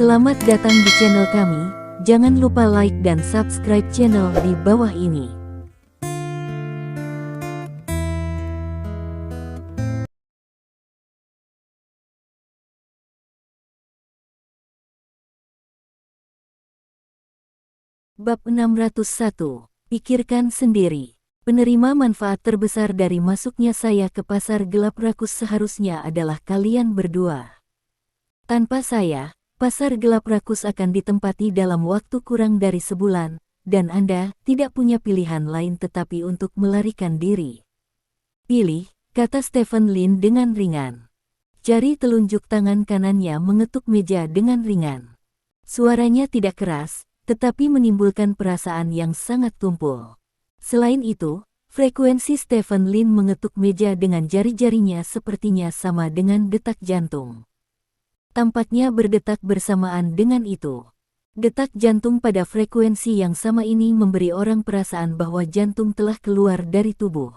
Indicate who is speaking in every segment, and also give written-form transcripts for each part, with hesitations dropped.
Speaker 1: Selamat datang di channel kami, jangan lupa like dan subscribe channel di bawah ini. Bab 601, pikirkan sendiri. Penerima manfaat terbesar dari masuknya saya ke pasar gelap rakus seharusnya adalah kalian berdua. Tanpa saya, pasar gelap rakus akan ditempati dalam waktu kurang dari sebulan, dan Anda tidak punya pilihan lain tetapi untuk melarikan diri. Pilih, kata Stephen Lin dengan ringan. Jari telunjuk tangan kanannya mengetuk meja dengan ringan. Suaranya tidak keras, tetapi menimbulkan perasaan yang sangat tumpul. Selain itu, frekuensi Stephen Lin mengetuk meja dengan jari-jarinya sepertinya sama dengan detak jantung. Tampaknya berdetak bersamaan dengan itu. Detak jantung pada frekuensi yang sama ini memberi orang perasaan bahwa jantung telah keluar dari tubuh.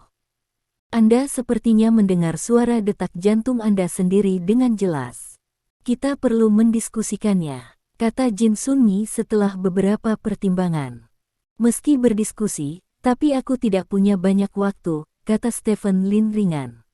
Speaker 1: Anda sepertinya mendengar suara detak jantung Anda sendiri dengan jelas. Kita perlu mendiskusikannya, kata Jin Sunmi setelah beberapa pertimbangan. Meski berdiskusi, tapi aku tidak punya banyak waktu, kata Stephen Lin ringan.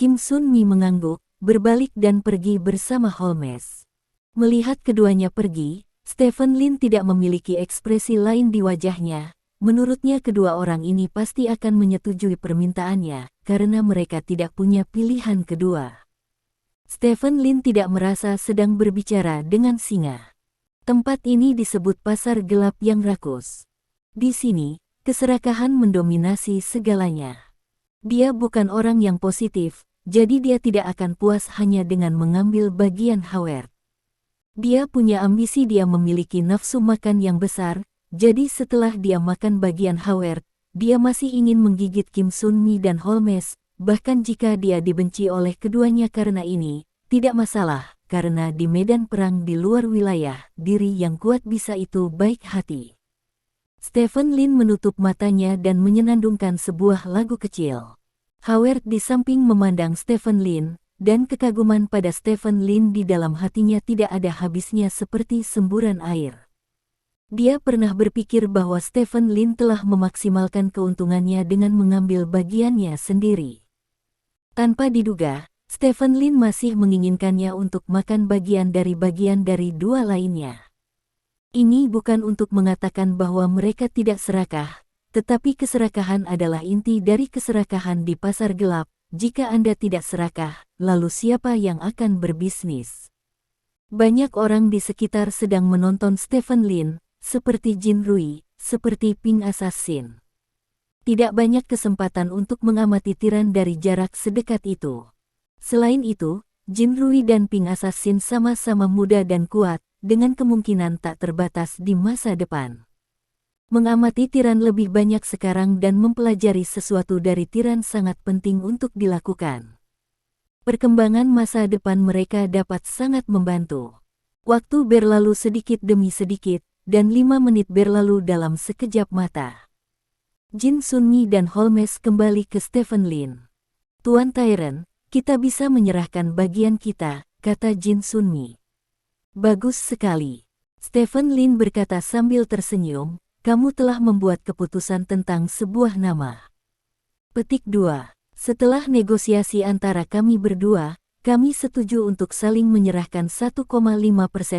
Speaker 1: Kim Sunmi mengangguk, berbalik dan pergi bersama Holmes. Melihat keduanya pergi, Stephen Lin tidak memiliki ekspresi lain di wajahnya. Menurutnya kedua orang ini pasti akan menyetujui permintaannya, karena mereka tidak punya pilihan kedua. Stephen Lin tidak merasa sedang berbicara dengan singa. Tempat ini disebut pasar gelap yang rakus. Di sini, keserakahan mendominasi segalanya. Dia bukan orang yang positif, jadi dia tidak akan puas hanya dengan mengambil bagian Howard. Dia punya ambisi, dia memiliki nafsu makan yang besar, jadi setelah dia makan bagian Howard, dia masih ingin menggigit Kim Sunmi dan Holmes, bahkan jika dia dibenci oleh keduanya karena ini, tidak masalah, karena di medan perang di luar wilayah, diri yang kuat bisa itu baik hati. Stephen Lin menutup matanya dan menyenandungkan sebuah lagu kecil. Howard di samping memandang Stephen Lin, dan kekaguman pada Stephen Lin di dalam hatinya tidak ada habisnya seperti semburan air. Dia pernah berpikir bahwa Stephen Lin telah memaksimalkan keuntungannya dengan mengambil bagiannya sendiri. Tanpa diduga, Stephen Lin masih menginginkannya untuk makan bagian dari dua lainnya. Ini bukan untuk mengatakan bahwa mereka tidak serakah, tetapi keserakahan adalah inti dari keserakahan di pasar gelap. Jika Anda tidak serakah, lalu siapa yang akan berbisnis? Banyak orang di sekitar sedang menonton Stephen Lin, seperti Jin Rui, seperti Ping Assassin. Tidak banyak kesempatan untuk mengamati tiran dari jarak sedekat itu. Selain itu, Jin Rui dan Ping Assassin sama-sama muda dan kuat, dengan kemungkinan tak terbatas di masa depan. Mengamati tiran lebih banyak sekarang dan mempelajari sesuatu dari tiran sangat penting untuk dilakukan. Perkembangan masa depan mereka dapat sangat membantu. Waktu berlalu sedikit demi sedikit, dan 5 menit berlalu dalam sekejap mata. Jin Sunmi dan Holmes kembali ke Stephen Lin. Tuan Tyrant, kita bisa menyerahkan bagian kita, kata Jin Sunmi. Bagus sekali. Stephen Lin berkata sambil tersenyum. Kamu telah membuat keputusan tentang sebuah nama. Petik 2. Setelah negosiasi antara kami berdua, kami setuju untuk saling menyerahkan 1,5%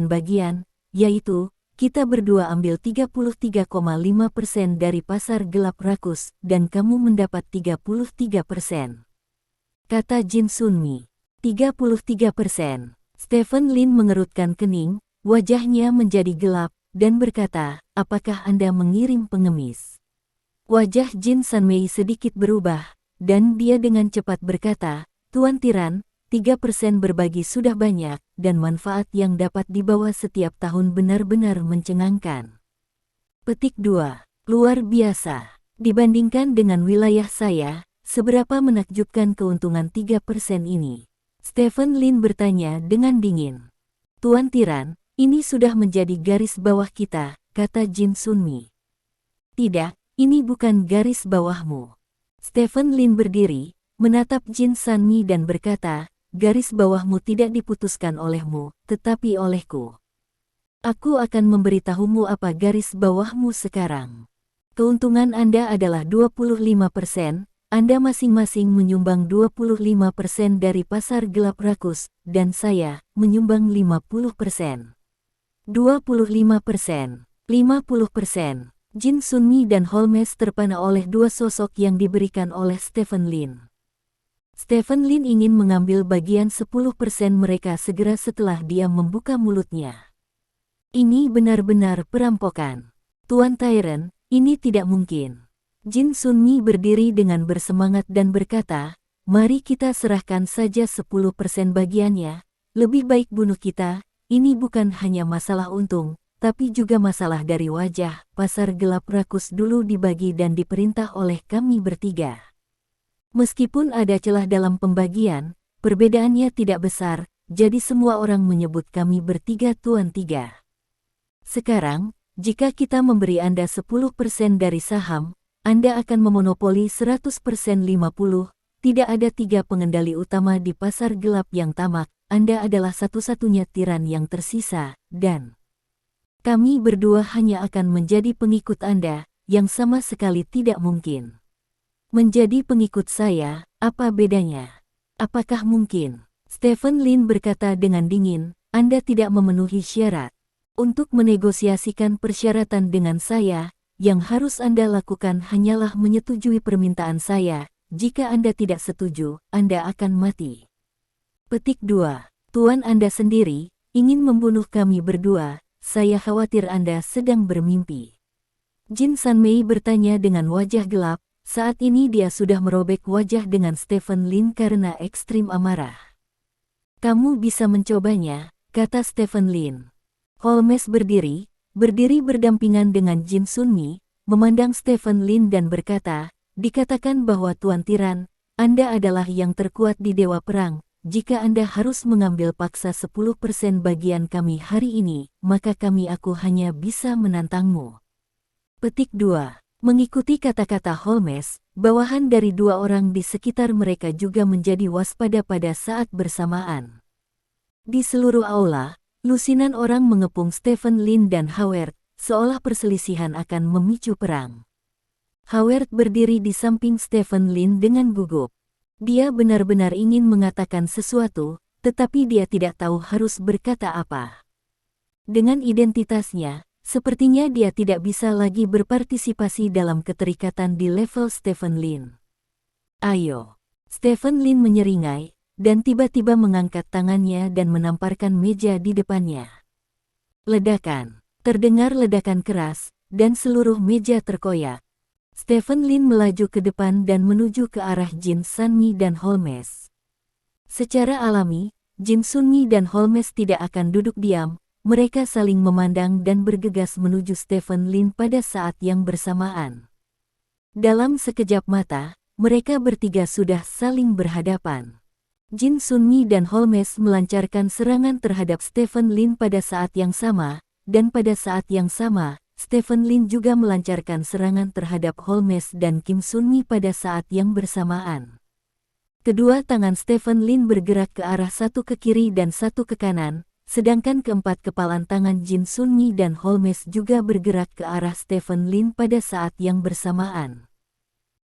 Speaker 1: bagian, yaitu, kita berdua ambil 33,5% dari pasar gelap rakus, dan kamu mendapat 33%. Kata Jin Sunmi. 33%. Stephen Lin mengerutkan kening, wajahnya menjadi gelap, dan berkata, apakah Anda mengirim pengemis? Wajah Jin Sanmei sedikit berubah, dan dia dengan cepat berkata, Tuan Tiran, 3% berbagi sudah banyak, dan manfaat yang dapat dibawa setiap tahun benar-benar mencengangkan. Petik 2. Luar biasa. Dibandingkan dengan wilayah saya, seberapa menakjubkan keuntungan 3% ini? Stephen Lin bertanya dengan dingin. Tuan Tiran, ini sudah menjadi garis bawah kita, kata Jin Sunmi. Tidak, ini bukan garis bawahmu. Stephen Lin berdiri, menatap Jin Sunmi dan berkata, garis bawahmu tidak diputuskan olehmu, tetapi olehku. Aku akan memberitahumu apa garis bawahmu sekarang. Keuntungan Anda adalah 25%, Anda masing-masing menyumbang 25% dari pasar gelap rakus, dan saya menyumbang 50%. 25%, 50%. Jin Sunmi dan Holmes terpana oleh dua sosok yang diberikan oleh Stephen Lin. Stephen Lin ingin mengambil bagian 10% mereka segera setelah dia membuka mulutnya. Ini benar-benar perampokan. Tuan Tyrant, ini tidak mungkin. Jin Sunmi berdiri dengan bersemangat dan berkata, mari kita serahkan saja 10% bagiannya, lebih baik bunuh kita, ini bukan hanya masalah untung, tapi juga masalah dari wajah. Pasar gelap rakus dulu dibagi dan diperintah oleh kami bertiga. Meskipun ada celah dalam pembagian, perbedaannya tidak besar, jadi semua orang menyebut kami bertiga Tuan Tiga. Sekarang, jika kita memberi Anda 10% dari saham, Anda akan memonopoli 100% 50, tidak ada tiga pengendali utama di pasar gelap yang tamak, Anda adalah satu-satunya tiran yang tersisa, dan kami berdua hanya akan menjadi pengikut Anda, yang sama sekali tidak mungkin. Menjadi pengikut saya, apa bedanya? Apakah mungkin? Stephen Lin berkata dengan dingin, Anda tidak memenuhi syarat. Untuk menegosiasikan persyaratan dengan saya, yang harus Anda lakukan hanyalah menyetujui permintaan saya. Jika Anda tidak setuju, Anda akan mati. Petik 2. Tuan Anda sendiri ingin membunuh kami berdua. Saya khawatir Anda sedang bermimpi. Jin Sanmei bertanya dengan wajah gelap. Saat ini dia sudah merobek wajah dengan Stephen Lin karena ekstrim amarah. Kamu bisa mencobanya, kata Stephen Lin. Holmes berdiri berdampingan dengan Jin Sunmi, memandang Stephen Lin dan berkata, dikatakan bahwa Tuan Tiran, Anda adalah yang terkuat di Dewa Perang. Jika Anda harus mengambil paksa 10% bagian kami hari ini, maka aku hanya bisa menantangmu. Petik 2. Mengikuti kata-kata Holmes, bawahan dari dua orang di sekitar mereka juga menjadi waspada pada saat bersamaan. Di seluruh aula, lusinan orang mengepung Stephen Lin dan Howard, seolah perselisihan akan memicu perang. Howard berdiri di samping Stephen Lin dengan gugup. Dia benar-benar ingin mengatakan sesuatu, tetapi dia tidak tahu harus berkata apa. Dengan identitasnya, sepertinya dia tidak bisa lagi berpartisipasi dalam keterikatan di level Stephen Lin. Ayo. Stephen Lin menyeringai, dan tiba-tiba mengangkat tangannya dan menamparkan meja di depannya. Ledakan. Terdengar ledakan keras, dan seluruh meja terkoyak. Stephen Lin melaju ke depan dan menuju ke arah Jin Sunmi dan Holmes. Secara alami, Jin Sunmi dan Holmes tidak akan duduk diam, mereka saling memandang dan bergegas menuju Stephen Lin pada saat yang bersamaan. Dalam sekejap mata, mereka bertiga sudah saling berhadapan. Jin Sunmi dan Holmes melancarkan serangan terhadap Stephen Lin pada saat yang sama, dan pada saat yang sama, Stephen Lin juga melancarkan serangan terhadap Holmes dan Kim Sunmi pada saat yang bersamaan. Kedua tangan Stephen Lin bergerak ke arah satu ke kiri dan satu ke kanan, sedangkan keempat kepalan tangan Jin Sunmi dan Holmes juga bergerak ke arah Stephen Lin pada saat yang bersamaan.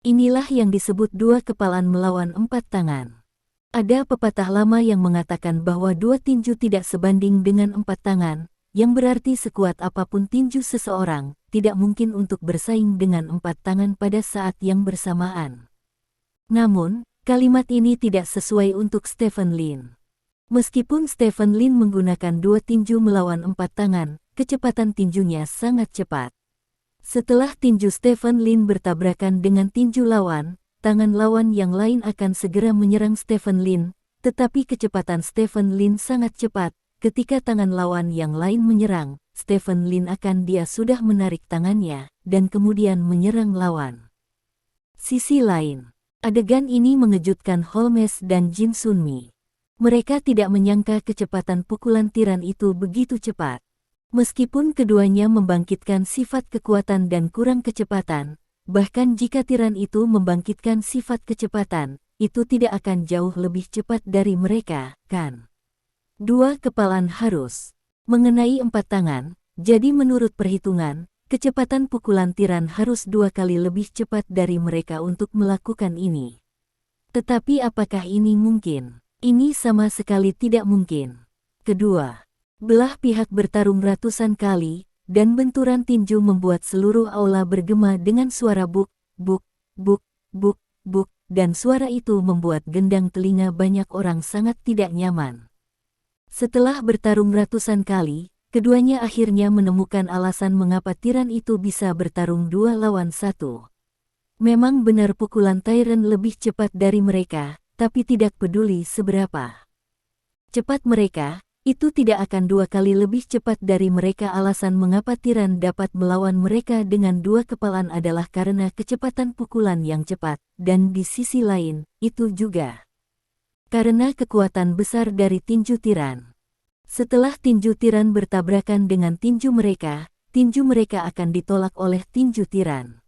Speaker 1: Inilah yang disebut dua kepalan melawan empat tangan. Ada pepatah lama yang mengatakan bahwa dua tinju tidak sebanding dengan empat tangan, yang berarti sekuat apapun tinju seseorang, tidak mungkin untuk bersaing dengan empat tangan pada saat yang bersamaan. Namun, kalimat ini tidak sesuai untuk Stephen Lin. Meskipun Stephen Lin menggunakan dua tinju melawan empat tangan, kecepatan tinjunya sangat cepat. Setelah tinju Stephen Lin bertabrakan dengan tinju lawan, tangan lawan yang lain akan segera menyerang Stephen Lin, tetapi kecepatan Stephen Lin sangat cepat. Ketika tangan lawan yang lain menyerang, Stephen Lin dia sudah menarik tangannya, dan kemudian menyerang lawan. Sisi lain, adegan ini mengejutkan Holmes dan Jin Sunmi. Mereka tidak menyangka kecepatan pukulan tiran itu begitu cepat. Meskipun keduanya membangkitkan sifat kekuatan dan kurang kecepatan, bahkan jika tiran itu membangkitkan sifat kecepatan, itu tidak akan jauh lebih cepat dari mereka, kan? Dua kepalan harus Mengenai 4 tangan, jadi menurut perhitungan, kecepatan pukulan tiran harus 2 kali lebih cepat dari mereka untuk melakukan ini. Tetapi apakah ini mungkin? Ini sama sekali tidak mungkin. Kedua, belah pihak bertarung ratusan kali, dan benturan tinju membuat seluruh aula bergema dengan suara buk, buk, buk, buk, buk, dan suara itu membuat gendang telinga banyak orang sangat tidak nyaman. Setelah bertarung ratusan kali, keduanya akhirnya menemukan alasan mengapa tiran itu bisa bertarung 2 lawan 1. Memang benar pukulan Tyran lebih cepat dari mereka, tapi tidak peduli seberapa cepat mereka, itu tidak akan 2 kali lebih cepat dari mereka. Alasan mengapa tiran dapat melawan mereka dengan 2 kepalan adalah karena kecepatan pukulan yang cepat, dan di sisi lain, itu juga karena kekuatan besar dari tinju tiran. Setelah tinju tiran bertabrakan dengan tinju mereka akan ditolak oleh tinju tiran.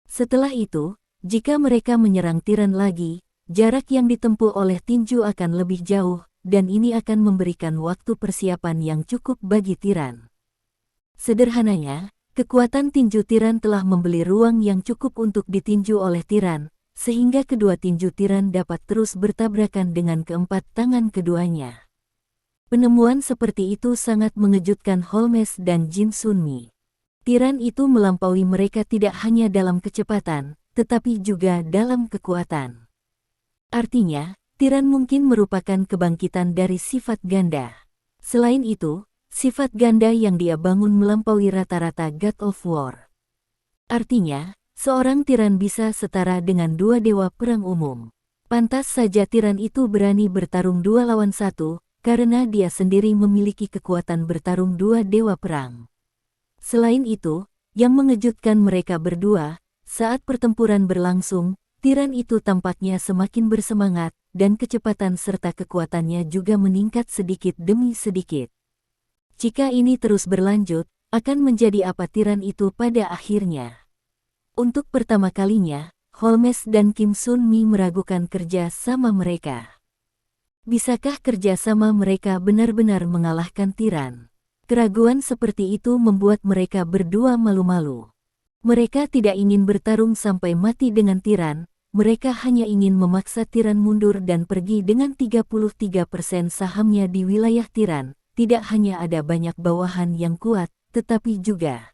Speaker 1: Setelah itu, jika mereka menyerang tiran lagi, jarak yang ditempuh oleh tinju akan lebih jauh, dan ini akan memberikan waktu persiapan yang cukup bagi tiran. Sederhananya, kekuatan tinju tiran telah membeli ruang yang cukup untuk ditinju oleh tiran, sehingga kedua tinju tiran dapat terus bertabrakan dengan keempat tangan keduanya. Penemuan seperti itu sangat mengejutkan Holmes dan Jin Sunmi. Tiran itu melampaui mereka tidak hanya dalam kecepatan, tetapi juga dalam kekuatan. Artinya, tiran mungkin merupakan kebangkitan dari sifat ganda. Selain itu, sifat ganda yang dia bangun melampaui rata-rata God of War. Artinya, seorang tiran bisa setara dengan 2 dewa perang umum. Pantas saja tiran itu berani bertarung 2 lawan 1, karena dia sendiri memiliki kekuatan bertarung 2 dewa perang. Selain itu, yang mengejutkan mereka berdua, saat pertempuran berlangsung, tiran itu tampaknya semakin bersemangat, dan kecepatan serta kekuatannya juga meningkat sedikit demi sedikit. Jika ini terus berlanjut, akan menjadi apa tiran itu pada akhirnya? Untuk pertama kalinya, Holmes dan Kim Sun Mi meragukan kerja sama mereka. Bisakah kerja sama mereka benar-benar mengalahkan tiran? Keraguan seperti itu membuat mereka berdua malu-malu. Mereka tidak ingin bertarung sampai mati dengan tiran, mereka hanya ingin memaksa tiran mundur dan pergi dengan 33% sahamnya di wilayah tiran. Tidak hanya ada banyak bawahan yang kuat, tetapi juga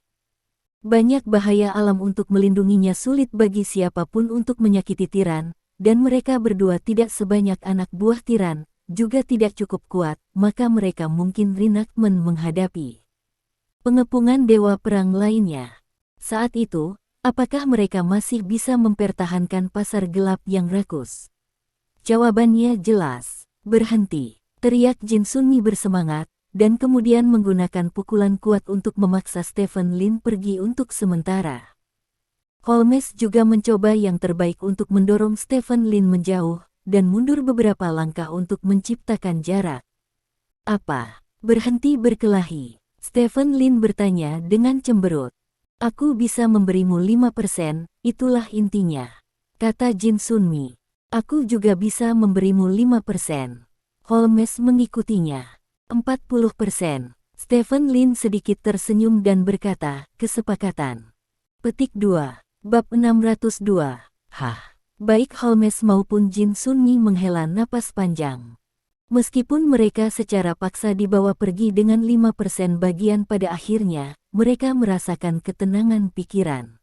Speaker 1: banyak bahaya alam untuk melindunginya. Sulit bagi siapapun untuk menyakiti tiran, dan mereka berdua tidak sebanyak anak buah tiran, juga tidak cukup kuat, maka mereka mungkin reenactment menghadapi pengepungan dewa perang lainnya. Saat itu, apakah mereka masih bisa mempertahankan pasar gelap yang rakus? Jawabannya jelas, berhenti, teriak Jin Sunmi bersemangat, dan kemudian menggunakan pukulan kuat untuk memaksa Stephen Lin pergi untuk sementara. Holmes juga mencoba yang terbaik untuk mendorong Stephen Lin menjauh, dan mundur beberapa langkah untuk menciptakan jarak. Apa? Berhenti berkelahi? Stephen Lin bertanya dengan cemberut. Aku bisa memberimu 5%, itulah intinya, kata Jin Sunmi. Aku juga bisa memberimu 5%. Holmes mengikutinya. 40%. Stephen Lin sedikit tersenyum dan berkata, kesepakatan. Petik 2. Bab 602. Hah. Baik Holmes maupun Jin Sunmi menghela napas panjang. Meskipun mereka secara paksa dibawa pergi dengan 5% bagian, pada akhirnya, mereka merasakan ketenangan pikiran.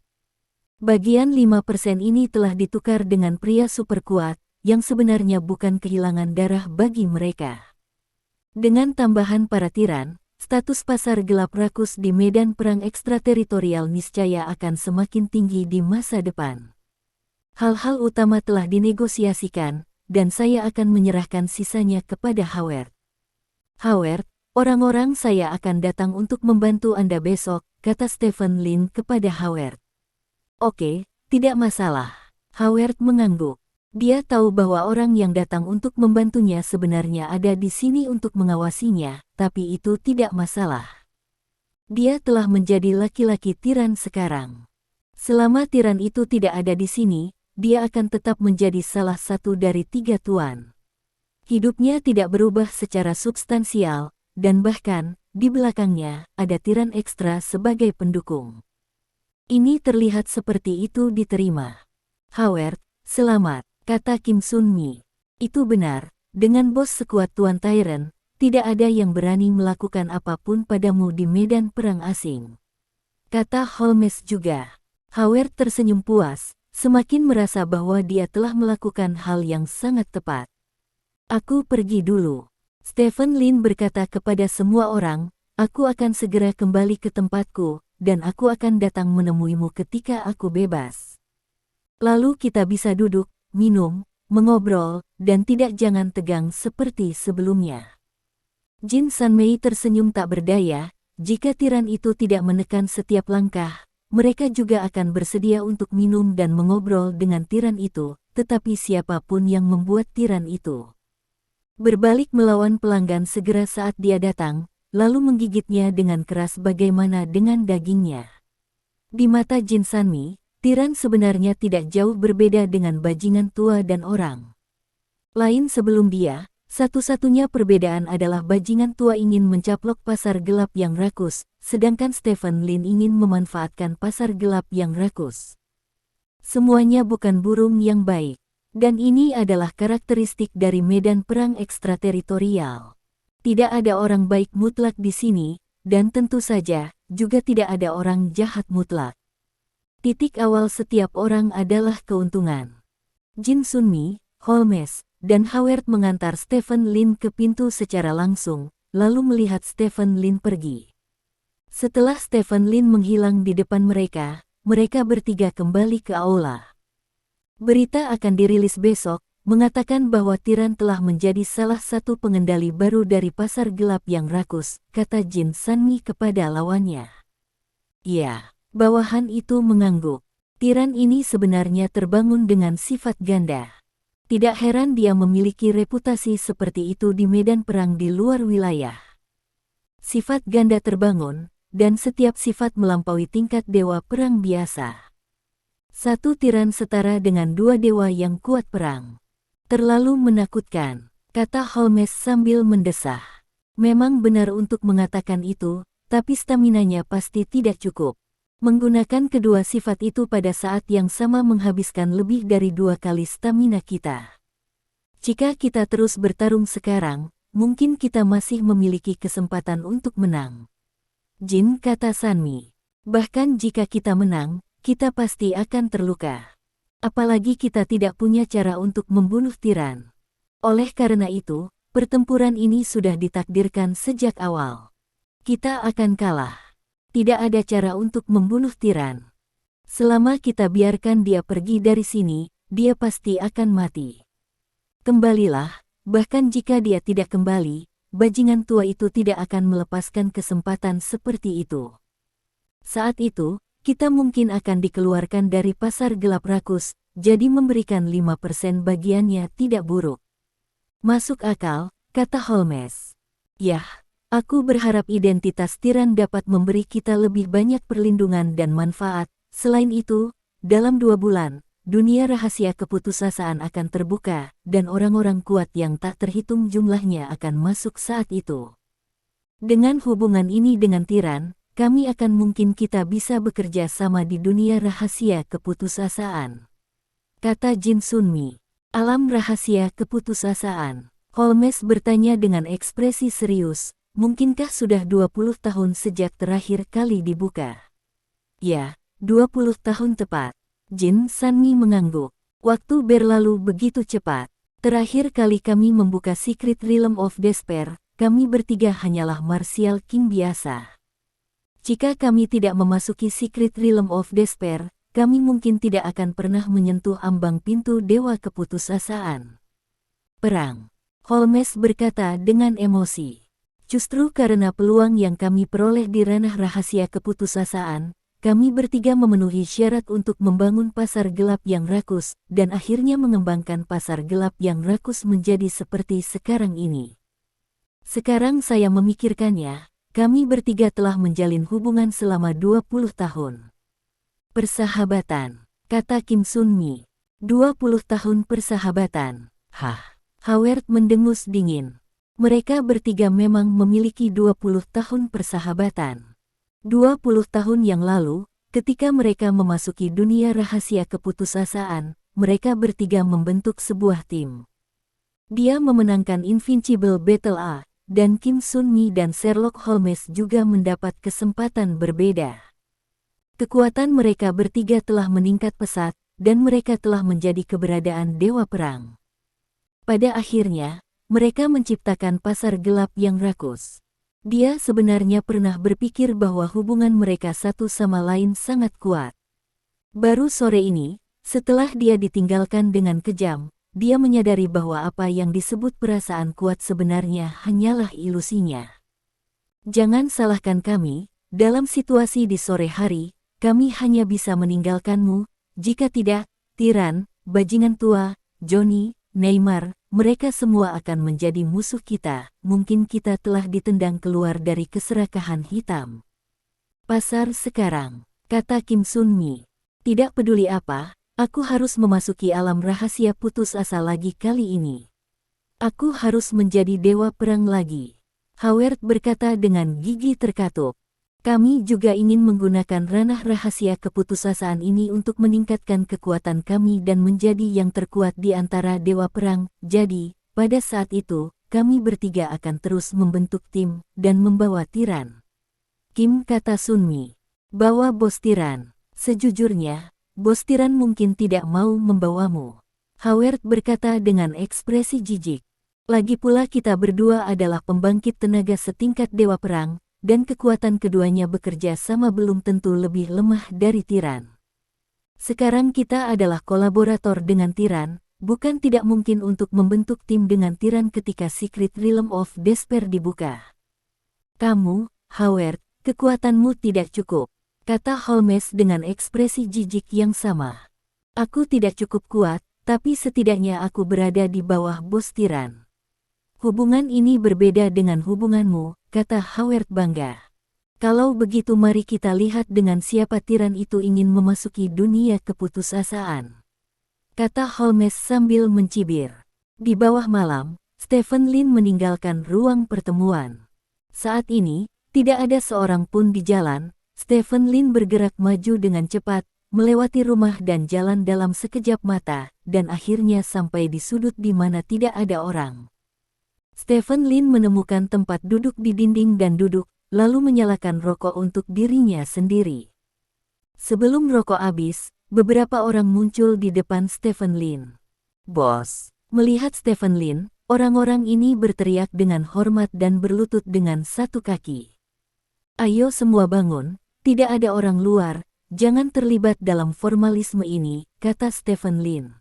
Speaker 1: Bagian 5% ini telah ditukar dengan pria super kuat, yang sebenarnya bukan kehilangan darah bagi mereka. Dengan tambahan para tiran, status pasar gelap rakus di medan perang ekstrateritorial niscaya akan semakin tinggi di masa depan. Hal-hal utama telah dinegosiasikan, dan saya akan menyerahkan sisanya kepada Howard. Howard, orang-orang saya akan datang untuk membantu Anda besok, kata Stephen Lin kepada Howard. Oke, tidak masalah. Howard mengangguk. Dia tahu bahwa orang yang datang untuk membantunya sebenarnya ada di sini untuk mengawasinya, tapi itu tidak masalah. Dia telah menjadi laki-laki tiran sekarang. Selama tiran itu tidak ada di sini, dia akan tetap menjadi salah satu dari 3 tuan. Hidupnya tidak berubah secara substansial, dan bahkan, di belakangnya ada tiran ekstra sebagai pendukung. Ini terlihat seperti itu diterima. Howard, selamat, kata Kim Sun Mi. Itu benar, dengan bos sekuat Tuan Tyrant, tidak ada yang berani melakukan apapun padamu di medan perang asing. Kata Holmes juga. Howard tersenyum puas, semakin merasa bahwa dia telah melakukan hal yang sangat tepat. Aku pergi dulu. Stephen Lin berkata kepada semua orang, aku akan segera kembali ke tempatku, dan aku akan datang menemuimu ketika aku bebas. Lalu kita bisa duduk, minum, mengobrol, dan tidak jangan tegang seperti sebelumnya. Jin Sanmei tersenyum tak berdaya, jika tiran itu tidak menekan setiap langkah, mereka juga akan bersedia untuk minum dan mengobrol dengan tiran itu, tetapi siapapun yang membuat tiran itu berbalik melawan pelanggan segera saat dia datang, lalu menggigitnya dengan keras bagaimana dengan dagingnya. Di mata Jin Sanmi, tiran sebenarnya tidak jauh berbeda dengan bajingan tua dan orang lain sebelum dia. Satu-satunya perbedaan adalah bajingan tua ingin mencaplok pasar gelap yang rakus, sedangkan Stephen Lin ingin memanfaatkan pasar gelap yang rakus. Semuanya bukan burung yang baik, dan ini adalah karakteristik dari medan perang ekstrateritorial. Tidak ada orang baik mutlak di sini, dan tentu saja, juga tidak ada orang jahat mutlak. Titik awal setiap orang adalah keuntungan. Jin Sunmi, Holmes, dan Howard mengantar Stephen Lin ke pintu secara langsung, lalu melihat Stephen Lin pergi. Setelah Stephen Lin menghilang di depan mereka, mereka bertiga kembali ke aula. Berita akan dirilis besok, mengatakan bahwa tiran telah menjadi salah satu pengendali baru dari pasar gelap yang rakus, kata Jin Sanmi kepada lawannya. Ya, bawahan itu mengangguk. Tiran ini sebenarnya terbangun dengan sifat ganda. Tidak heran dia memiliki reputasi seperti itu di medan perang di luar wilayah. Sifat ganda terbangun, dan setiap sifat melampaui tingkat dewa perang biasa. Satu tiran setara dengan dua dewa yang kuat perang. Terlalu menakutkan, kata Holmes sambil mendesah. Memang benar untuk mengatakan itu, tapi staminanya pasti tidak cukup. Menggunakan kedua sifat itu pada saat yang sama menghabiskan lebih dari 2 kali stamina kita. Jika kita terus bertarung sekarang, mungkin kita masih memiliki kesempatan untuk menang. Jin, kata Sanmi. Bahkan jika kita menang, kita pasti akan terluka. Apalagi kita tidak punya cara untuk membunuh tiran. Oleh karena itu, pertempuran ini sudah ditakdirkan sejak awal. Kita akan kalah. Tidak ada cara untuk membunuh tiran. Selama kita biarkan dia pergi dari sini, dia pasti akan mati. Kembalilah, bahkan jika dia tidak kembali, bajingan tua itu tidak akan melepaskan kesempatan seperti itu. Saat itu, kita mungkin akan dikeluarkan dari pasar gelap rakus, jadi memberikan 5% bagiannya tidak buruk. Masuk akal, kata Holmes. Yah, aku berharap identitas tiran dapat memberi kita lebih banyak perlindungan dan manfaat. Selain itu, dalam 2 bulan, dunia rahasia keputusasaan akan terbuka, dan orang-orang kuat yang tak terhitung jumlahnya akan masuk saat itu. Dengan hubungan ini dengan tiran, kami akan mungkin kita bisa bekerja sama di dunia rahasia keputusasaan. Kata Jin Sunmi. Alam rahasia keputusasaan. Holmes bertanya dengan ekspresi serius, mungkinkah sudah 20 tahun sejak terakhir kali dibuka? Ya, 20 tahun tepat. Jin Sanmi mengangguk. Waktu berlalu begitu cepat. Terakhir kali kami membuka Secret Realm of Despair, kami bertiga hanyalah Martial King biasa. Jika kami tidak memasuki Secret Realm of Despair, kami mungkin tidak akan pernah menyentuh ambang pintu Dewa Keputusasaan. Perang. Holmes berkata dengan emosi. Justru karena peluang yang kami peroleh di ranah rahasia keputusasaan, kami bertiga memenuhi syarat untuk membangun pasar gelap yang rakus, dan akhirnya mengembangkan pasar gelap yang rakus menjadi seperti sekarang ini. Sekarang saya memikirkannya, kami bertiga telah menjalin hubungan selama 20 tahun. Persahabatan, kata Kim Sunmi. 20 tahun persahabatan. Hah? Howard mendengus dingin. Mereka bertiga memang memiliki 20 tahun persahabatan. 20 tahun yang lalu, ketika mereka memasuki dunia rahasia keputusasaan, mereka bertiga membentuk sebuah tim. Dia memenangkan Invincible Battle A, dan Kim Sun-mi dan Sherlock Holmes juga mendapat kesempatan berbeda. Kekuatan mereka bertiga telah meningkat pesat, dan mereka telah menjadi keberadaan dewa perang. Pada akhirnya, mereka menciptakan pasar gelap yang rakus. Dia sebenarnya pernah berpikir bahwa hubungan mereka satu sama lain sangat kuat. Baru sore ini, setelah dia ditinggalkan dengan kejam, dia menyadari bahwa apa yang disebut perasaan kuat sebenarnya hanyalah ilusinya. Jangan salahkan kami, dalam situasi di sore hari, kami hanya bisa meninggalkanmu, jika tidak, Tiran, bajingan tua, Johnny, Neymar, mereka semua akan menjadi musuh kita. Mungkin kita telah ditendang keluar dari keserakahan hitam. Pasar sekarang, kata Kim Sun-mi. Tidak peduli apa, aku harus memasuki alam rahasia putus asa lagi kali ini. Aku harus menjadi dewa perang lagi. Howard berkata dengan gigi terkatup. Kami juga ingin menggunakan ranah rahasia keputusasaan ini untuk meningkatkan kekuatan kami dan menjadi yang terkuat di antara dewa perang. Jadi, pada saat itu, kami bertiga akan terus membentuk tim dan membawa Tiran. Kim, kata Sun-mi. Bawa bos Tiran. Sejujurnya, bos Tiran mungkin tidak mau membawamu. Howard berkata dengan ekspresi jijik. Lagi pula kita berdua adalah pembangkit tenaga setingkat dewa perang, dan kekuatan keduanya bekerja sama belum tentu lebih lemah dari Tiran. Sekarang kita adalah kolaborator dengan Tiran, bukan tidak mungkin untuk membentuk tim dengan Tiran ketika Secret Realm of Despair dibuka. Kamu, Howard, kekuatanmu tidak cukup, kata Holmes dengan ekspresi jijik yang sama. Aku tidak cukup kuat, tapi setidaknya aku berada di bawah bos Tiran. Hubungan ini berbeda dengan hubunganmu, kata Howard bangga. Kalau begitu mari kita lihat dengan siapa Tiran itu ingin memasuki dunia keputusasaan. Kata Holmes sambil mencibir. Di bawah malam, Stephen Lin meninggalkan ruang pertemuan. Saat ini, tidak ada seorang pun di jalan. Stephen Lin bergerak maju dengan cepat, melewati rumah dan jalan dalam sekejap mata, dan akhirnya sampai di sudut di mana tidak ada orang. Stephen Lin menemukan tempat duduk di dinding dan duduk, lalu menyalakan rokok untuk dirinya sendiri. Sebelum rokok habis, beberapa orang muncul di depan Stephen Lin. Bos, melihat Stephen Lin, orang-orang ini berteriak dengan hormat dan berlutut dengan satu kaki. Ayo semua bangun, tidak ada orang luar, jangan terlibat dalam formalisme ini, kata Stephen Lin.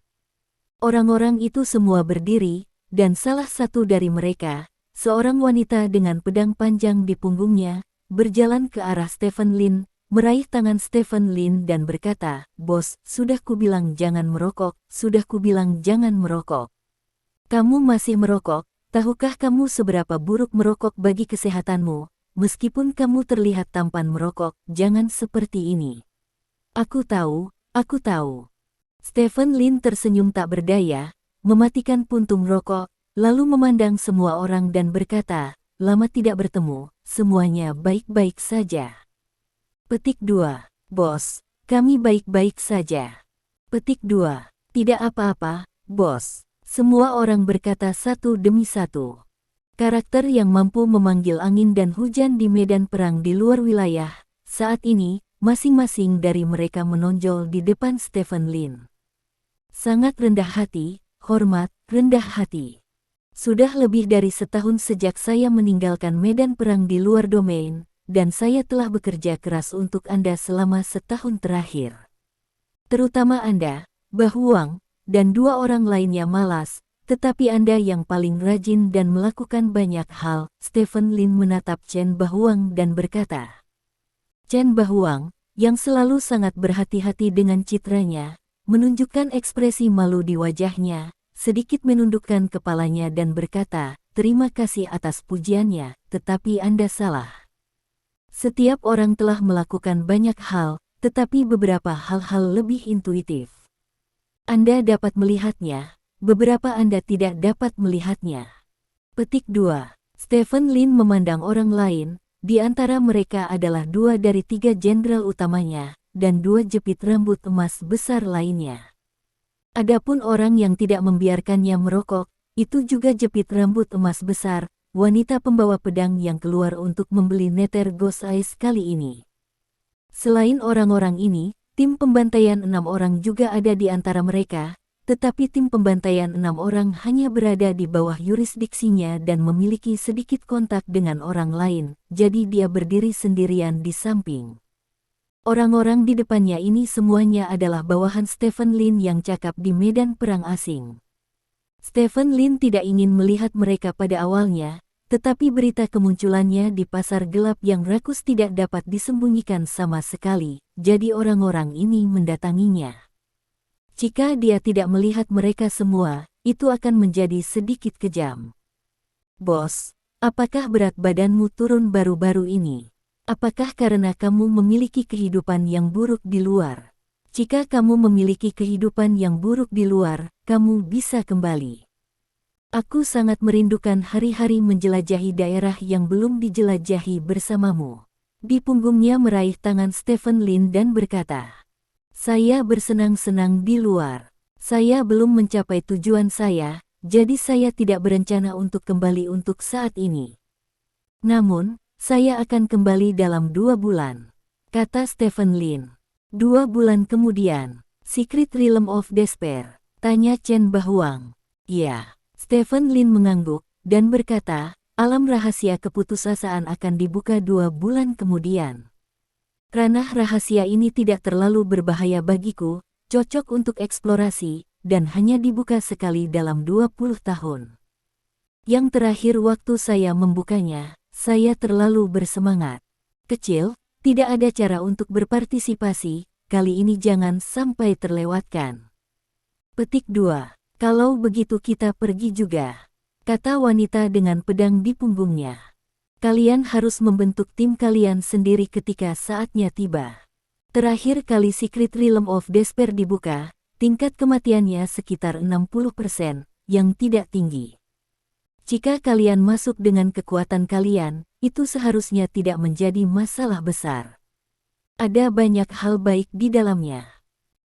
Speaker 1: Orang-orang itu semua berdiri, dan salah satu dari mereka, seorang wanita dengan pedang panjang di punggungnya, berjalan ke arah Stephen Lin, meraih tangan Stephen Lin dan berkata, "Bos, sudah kubilang jangan merokok, sudah kubilang jangan merokok. Kamu masih merokok, tahukah kamu seberapa buruk merokok bagi kesehatanmu? Meskipun kamu terlihat tampan merokok, jangan seperti ini." Aku tahu, aku tahu. Stephen Lin tersenyum tak berdaya, mematikan puntung rokok, lalu memandang semua orang dan berkata, "Lama tidak bertemu, semuanya baik-baik saja." Petik 2. Bos, kami baik-baik saja. Petik 2. Tidak apa-apa, bos. Semua orang berkata satu demi satu. Karakter yang mampu memanggil angin dan hujan di medan perang di luar wilayah. Saat ini, masing-masing dari mereka menonjol di depan Stephen Lin. Sangat rendah hati, hormat, rendah hati. Sudah lebih dari setahun sejak saya meninggalkan medan perang di luar domain, dan saya telah bekerja keras untuk Anda selama setahun terakhir. Terutama Anda, Bahuang, dan 2 orang lainnya malas, tetapi Anda yang paling rajin dan melakukan banyak hal. Stephen Lin menatap Chen Bahuang dan berkata. Chen Bahuang, yang selalu sangat berhati-hati dengan citranya, menunjukkan ekspresi malu di wajahnya, sedikit menundukkan kepalanya dan berkata, "Terima kasih atas pujiannya, tetapi Anda salah. Setiap orang telah melakukan banyak hal, tetapi beberapa hal-hal lebih intuitif. Anda dapat melihatnya, beberapa Anda tidak dapat melihatnya. Petik 2. Stephen Lin memandang orang lain, di antara mereka adalah 2 dari 3 jenderal utamanya, dan 2 jepit rambut emas besar lainnya. Adapun orang yang tidak membiarkannya merokok, itu juga jepit rambut emas besar, wanita pembawa pedang yang keluar untuk membeli neter Ghost Eyes kali ini. Selain orang-orang ini, tim pembantaian 6 orang juga ada di antara mereka, tetapi tim pembantaian 6 orang hanya berada di bawah yurisdiksinya dan memiliki sedikit kontak dengan orang lain, jadi dia berdiri sendirian di samping. Orang-orang di depannya ini semuanya adalah bawahan Stephen Lin yang cakap di medan perang asing. Stephen Lin tidak ingin melihat mereka pada awalnya, tetapi berita kemunculannya di pasar gelap yang rakus tidak dapat disembunyikan sama sekali, jadi orang-orang ini mendatanginya. Jika dia tidak melihat mereka semua, itu akan menjadi sedikit kejam. Bos, apakah berat badanmu turun baru-baru ini? Apakah karena kamu memiliki kehidupan yang buruk di luar? Jika kamu memiliki kehidupan yang buruk di luar, kamu bisa kembali. Aku sangat merindukan hari-hari menjelajahi daerah yang belum dijelajahi bersamamu. Di punggungnya meraih tangan Stephen Lin dan berkata, "Saya bersenang-senang di luar. Saya belum mencapai tujuan saya, jadi saya tidak berencana untuk kembali untuk saat ini. Namun, saya akan kembali dalam 2 bulan," kata Stephen Lin. 2 bulan kemudian, Secret Realm of Despair, tanya Chen Bahuang. Ya. Stephen Lin mengangguk, dan berkata, alam rahasia keputusasaan akan dibuka 2 bulan kemudian. Ranah rahasia ini tidak terlalu berbahaya bagiku, cocok untuk eksplorasi, dan hanya dibuka sekali dalam 20 tahun. Yang terakhir waktu saya membukanya, saya terlalu bersemangat. Kecil, tidak ada cara untuk berpartisipasi, kali ini jangan sampai terlewatkan. Petik 2. Kalau begitu kita pergi juga, kata wanita dengan pedang di punggungnya. Kalian harus membentuk tim kalian sendiri ketika saatnya tiba. Terakhir kali Secret Realm of Despair dibuka, tingkat kematiannya sekitar 60%, yang tidak tinggi. Jika kalian masuk dengan kekuatan kalian, itu seharusnya tidak menjadi masalah besar. Ada banyak hal baik di dalamnya.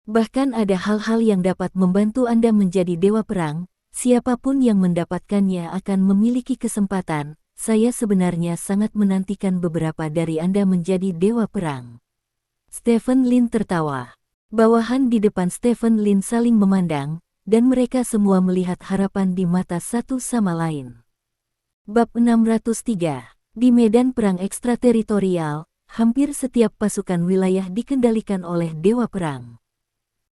Speaker 1: Bahkan ada hal-hal yang dapat membantu Anda menjadi dewa perang, siapapun yang mendapatkannya akan memiliki kesempatan. Saya sebenarnya sangat menantikan beberapa dari Anda menjadi dewa perang. Stephen Lin tertawa. Bawahan di depan Stephen Lin saling memandang, dan mereka semua melihat harapan di mata satu sama lain. Bab 603. Di medan perang ekstrateritorial, hampir setiap pasukan wilayah dikendalikan oleh dewa perang.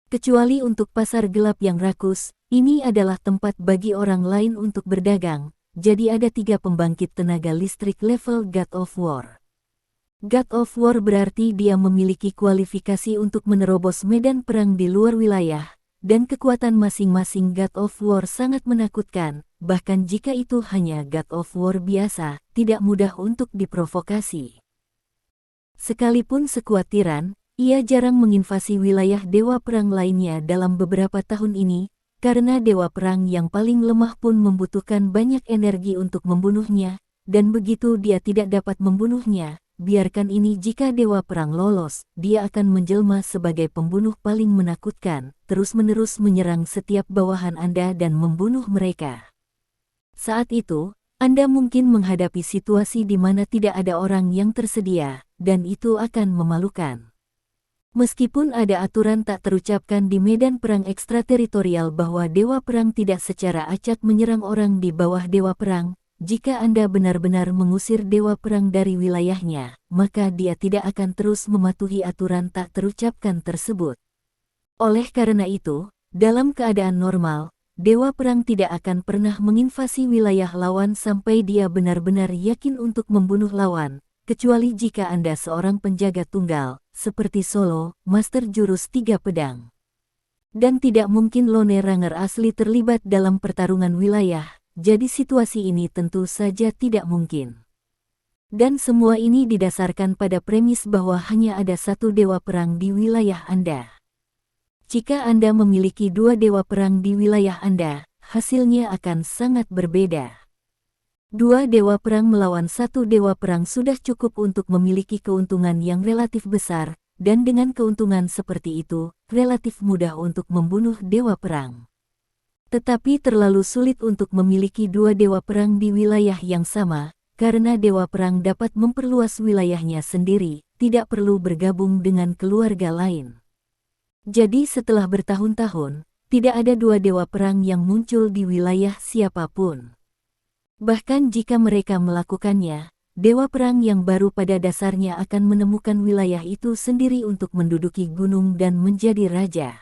Speaker 1: Kecuali untuk pasar gelap yang rakus, ini adalah tempat bagi orang lain untuk berdagang, jadi ada 3 pembangkit tenaga listrik level God of War. God of War berarti dia memiliki kualifikasi untuk menerobos medan perang di luar wilayah, dan kekuatan masing-masing God of War sangat menakutkan, bahkan jika itu hanya God of War biasa, tidak mudah untuk diprovokasi. Sekalipun sekuat tiran, ia jarang menginvasi wilayah dewa perang lainnya dalam beberapa tahun ini, karena dewa perang yang paling lemah pun membutuhkan banyak energi untuk membunuhnya, dan begitu dia tidak dapat membunuhnya, biarkan ini jika dewa perang lolos, dia akan menjelma sebagai pembunuh paling menakutkan, terus-menerus menyerang setiap bawahan Anda dan membunuh mereka. Saat itu, Anda mungkin menghadapi situasi di mana tidak ada orang yang tersedia, dan itu akan memalukan. Meskipun ada aturan tak terucapkan di medan perang ekstrateritorial bahwa dewa perang tidak secara acak menyerang orang di bawah dewa perang, jika Anda benar-benar mengusir dewa perang dari wilayahnya, maka dia tidak akan terus mematuhi aturan tak terucapkan tersebut. Oleh karena itu, dalam keadaan normal, dewa perang tidak akan pernah menginvasi wilayah lawan sampai dia benar-benar yakin untuk membunuh lawan, kecuali jika Anda seorang penjaga tunggal, seperti Solo, Master Jurus 3 Pedang. Dan tidak mungkin Lone Ranger asli terlibat dalam pertarungan wilayah, jadi situasi ini tentu saja tidak mungkin. Dan semua ini didasarkan pada premis bahwa hanya ada satu dewa perang di wilayah Anda. Jika Anda memiliki 2 dewa perang di wilayah Anda, hasilnya akan sangat berbeda. Dua dewa perang melawan satu dewa perang sudah cukup untuk memiliki keuntungan yang relatif besar, dan dengan keuntungan seperti itu, relatif mudah untuk membunuh dewa perang. Tetapi terlalu sulit untuk memiliki dua dewa perang di wilayah yang sama, karena dewa perang dapat memperluas wilayahnya sendiri, tidak perlu bergabung dengan keluarga lain. Jadi setelah bertahun-tahun, tidak ada dua dewa perang yang muncul di wilayah siapapun. Bahkan jika mereka melakukannya, dewa perang yang baru pada dasarnya akan menemukan wilayah itu sendiri untuk menduduki gunung dan menjadi raja.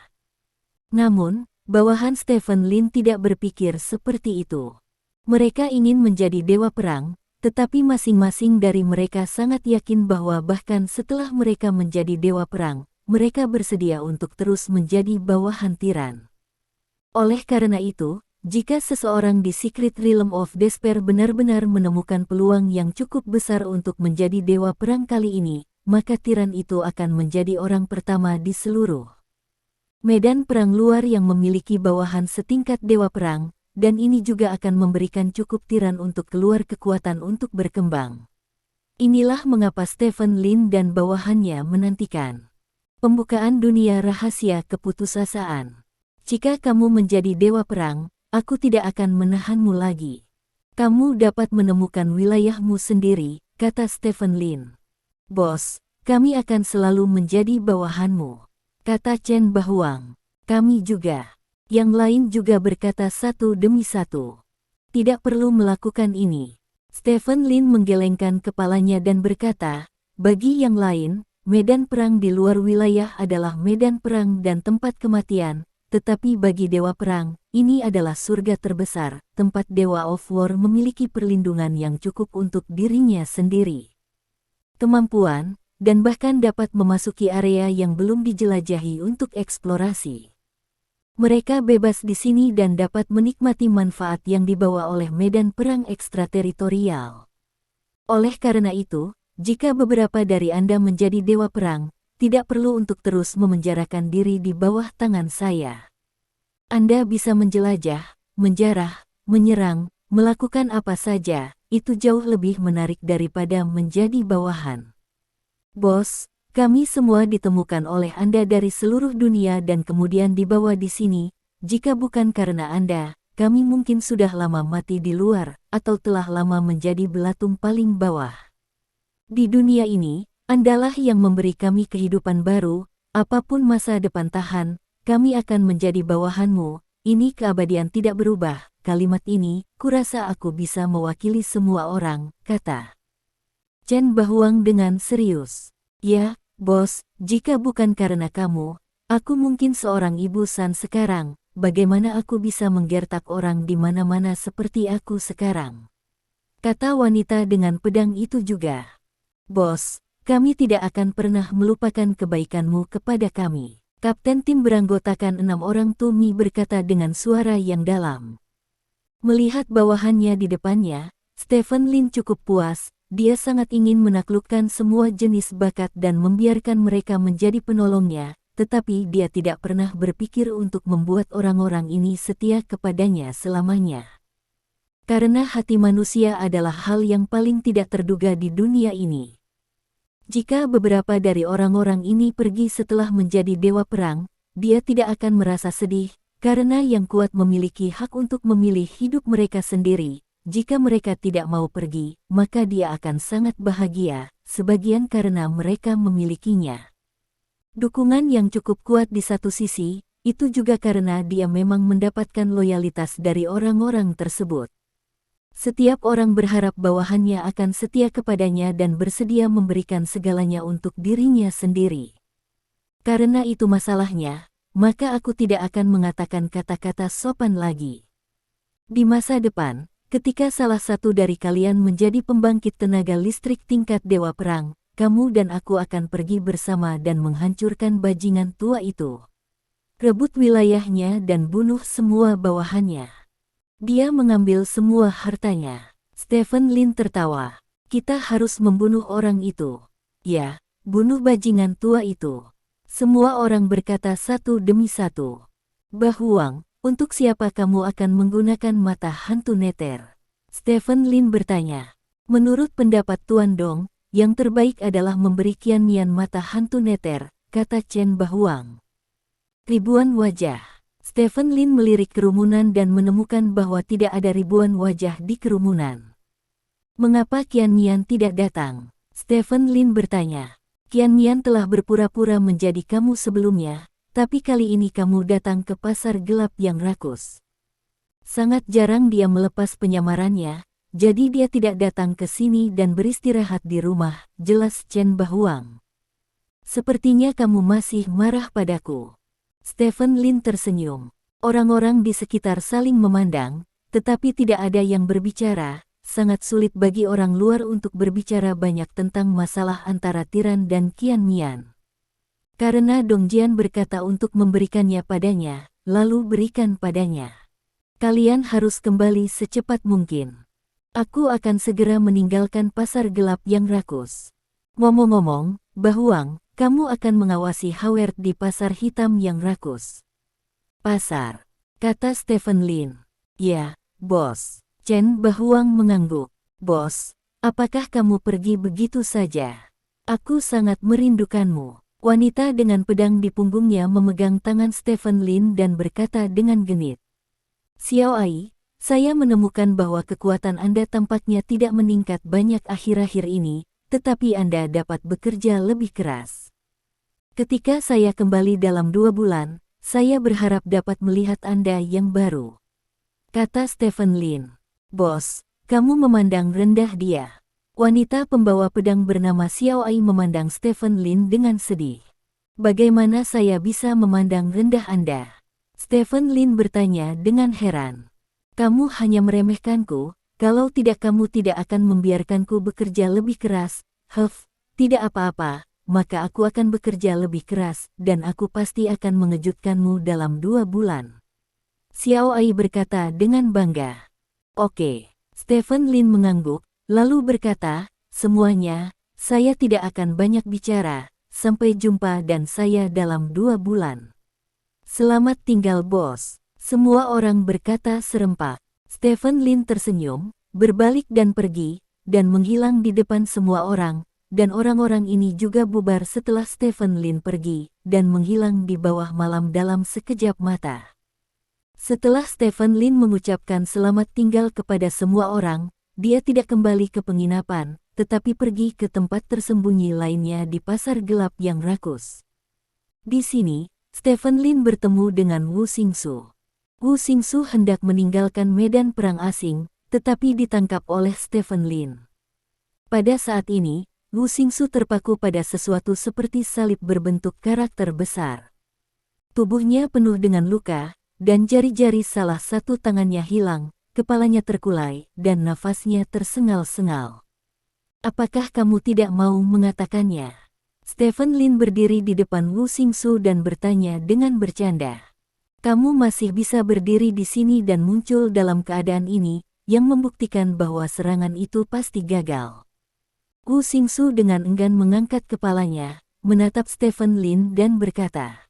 Speaker 1: Namun, bawahan Stephen Lin tidak berpikir seperti itu. Mereka ingin menjadi dewa perang, tetapi masing-masing dari mereka sangat yakin bahwa bahkan setelah mereka menjadi dewa perang, mereka bersedia untuk terus menjadi bawahan tiran. Oleh karena itu, jika seseorang di Secret Realm of Despair benar-benar menemukan peluang yang cukup besar untuk menjadi dewa perang kali ini, maka tiran itu akan menjadi orang pertama di seluruh medan perang luar yang memiliki bawahan setingkat dewa perang, dan ini juga akan memberikan cukup tiran untuk keluar kekuatan untuk berkembang. Inilah mengapa Stephen Lin dan bawahannya menantikan pembukaan dunia rahasia keputusasaan. Jika kamu menjadi dewa perang, aku tidak akan menahanmu lagi. Kamu dapat menemukan wilayahmu sendiri, kata Stephen Lin. Bos, kami akan selalu menjadi bawahanmu, kata Chen Bahuang. Kami juga. Yang lain juga berkata satu demi satu. Tidak perlu melakukan ini. Stephen Lin menggelengkan kepalanya dan berkata, bagi yang lain, medan perang di luar wilayah adalah medan perang dan tempat kematian. Tetapi bagi dewa perang, ini adalah surga terbesar, tempat Dewa of War memiliki perlindungan yang cukup untuk dirinya sendiri. Kemampuan, dan bahkan dapat memasuki area yang belum dijelajahi untuk eksplorasi. Mereka bebas di sini dan dapat menikmati manfaat yang dibawa oleh medan perang ekstrateritorial. Oleh karena itu, jika beberapa dari Anda menjadi dewa perang, tidak perlu untuk terus memenjarakan diri di bawah tangan saya. Anda bisa menjelajah, menjarah, menyerang, melakukan apa saja, itu jauh lebih menarik daripada menjadi bawahan. Bos, kami semua ditemukan oleh Anda dari seluruh dunia dan kemudian dibawa di sini. Jika bukan karena Anda, kami mungkin sudah lama mati di luar, atau telah lama menjadi belatung paling bawah. Di dunia ini, Andalah yang memberi kami kehidupan baru, apapun masa depan tahan, kami akan menjadi bawahanmu, ini keabadian tidak berubah. Kalimat ini, kurasa aku bisa mewakili semua orang, kata Chen Bahuang dengan serius. Ya, bos, jika bukan karena kamu, aku mungkin seorang ibu San sekarang, bagaimana aku bisa menggertak orang di mana-mana seperti aku sekarang? Kata wanita dengan pedang itu juga. Bos, kami tidak akan pernah melupakan kebaikanmu kepada kami. Kapten tim beranggotakan 6 orang Tumi berkata dengan suara yang dalam. Melihat bawahannya di depannya, Stephen Lin cukup puas, dia sangat ingin menaklukkan semua jenis bakat dan membiarkan mereka menjadi penolongnya, tetapi dia tidak pernah berpikir untuk membuat orang-orang ini setia kepadanya selamanya. Karena hati manusia adalah hal yang paling tidak terduga di dunia ini. Jika beberapa dari orang-orang ini pergi setelah menjadi dewa perang, dia tidak akan merasa sedih, karena yang kuat memiliki hak untuk memilih hidup mereka sendiri. Jika mereka tidak mau pergi, maka dia akan sangat bahagia, sebagian karena mereka memilikinya. Dukungan yang cukup kuat di satu sisi, itu juga karena dia memang mendapatkan loyalitas dari orang-orang tersebut. Setiap orang berharap bawahannya akan setia kepadanya dan bersedia memberikan segalanya untuk dirinya sendiri. Karena itu masalahnya, maka aku tidak akan mengatakan kata-kata sopan lagi. Di masa depan, ketika salah satu dari kalian menjadi pembangkit tenaga listrik tingkat dewa perang, kamu dan aku akan pergi bersama dan menghancurkan bajingan tua itu. Rebut wilayahnya dan bunuh semua bawahannya. Dia mengambil semua hartanya. Stephen Lin tertawa. Kita harus membunuh orang itu. Ya, bunuh bajingan tua itu. Semua orang berkata satu demi satu. Bahuang, untuk siapa kamu akan menggunakan mata hantu neter? Stephen Lin bertanya. Menurut pendapat Tuan Dong, yang terbaik adalah memberi Qian Mian mata hantu neter, kata Chen Bahuang. Ribuan wajah. Stephen Lin melirik kerumunan dan menemukan bahwa tidak ada ribuan wajah di kerumunan. Mengapa Qian Mian tidak datang? Stephen Lin bertanya. Qian Mian telah berpura-pura menjadi kamu sebelumnya, tapi kali ini kamu datang ke pasar gelap yang rakus. Sangat jarang dia melepas penyamarannya, jadi dia tidak datang ke sini dan beristirahat di rumah, jelas Chen Bahuang. Sepertinya kamu masih marah padaku. Stephen Lin tersenyum. Orang-orang di sekitar saling memandang, tetapi tidak ada yang berbicara. Sangat sulit bagi orang luar untuk berbicara banyak tentang masalah antara Tiran dan Qian Mian. Karena Dong Jian berkata untuk memberikannya padanya, lalu berikan padanya. Kalian harus kembali secepat mungkin. Aku akan segera meninggalkan pasar gelap yang rakus. Ngomong-ngomong, Bahuang, kamu akan mengawasi Howard di pasar hitam yang rakus. Pasar, kata Stephen Lin. Ya, bos. Chen Bahuang mengangguk. Bos, apakah kamu pergi begitu saja? Aku sangat merindukanmu. Wanita dengan pedang di punggungnya memegang tangan Stephen Lin dan berkata dengan genit. Xiao Ai, saya menemukan bahwa kekuatan Anda tampaknya tidak meningkat banyak akhir-akhir ini, tetapi Anda dapat bekerja lebih keras. Ketika saya kembali dalam 2 bulan, saya berharap dapat melihat Anda yang baru. Kata Stephen Lin. Bos, kamu memandang rendah dia. Wanita pembawa pedang bernama Xiao Ai memandang Stephen Lin dengan sedih. Bagaimana saya bisa memandang rendah Anda? Stephen Lin bertanya dengan heran. Kamu hanya meremehkanku, kalau tidak kamu tidak akan membiarkanku bekerja lebih keras. Tidak apa-apa, maka aku akan bekerja lebih keras dan aku pasti akan mengejutkanmu dalam 2 bulan. Xiao Ai berkata dengan bangga. Oke, Stephen Lin mengangguk, lalu berkata, semuanya, saya tidak akan banyak bicara, sampai jumpa dan saya dalam 2 bulan. Selamat tinggal bos, semua orang berkata serempak. Stephen Lin tersenyum, berbalik dan pergi, dan menghilang di depan semua orang, dan orang-orang ini juga bubar setelah Stephen Lin pergi, dan menghilang di bawah malam dalam sekejap mata. Setelah Stephen Lin mengucapkan selamat tinggal kepada semua orang, dia tidak kembali ke penginapan, tetapi pergi ke tempat tersembunyi lainnya di pasar gelap yang rakus. Di sini, Stephen Lin bertemu dengan Wu Xingsu. Wu Xingsu hendak meninggalkan medan perang asing, tetapi ditangkap oleh Stephen Lin. Pada saat ini, Wu Xingsu terpaku pada sesuatu seperti salib berbentuk karakter besar. Tubuhnya penuh dengan luka, dan jari-jari salah satu tangannya hilang, kepalanya terkulai, dan nafasnya tersengal-sengal. Apakah kamu tidak mau mengatakannya? Stephen Lin berdiri di depan Wu Xingsu dan bertanya dengan bercanda. Kamu masih bisa berdiri di sini dan muncul dalam keadaan ini, yang membuktikan bahwa serangan itu pasti gagal. Wu Xingsu dengan enggan mengangkat kepalanya, menatap Stephen Lin dan berkata.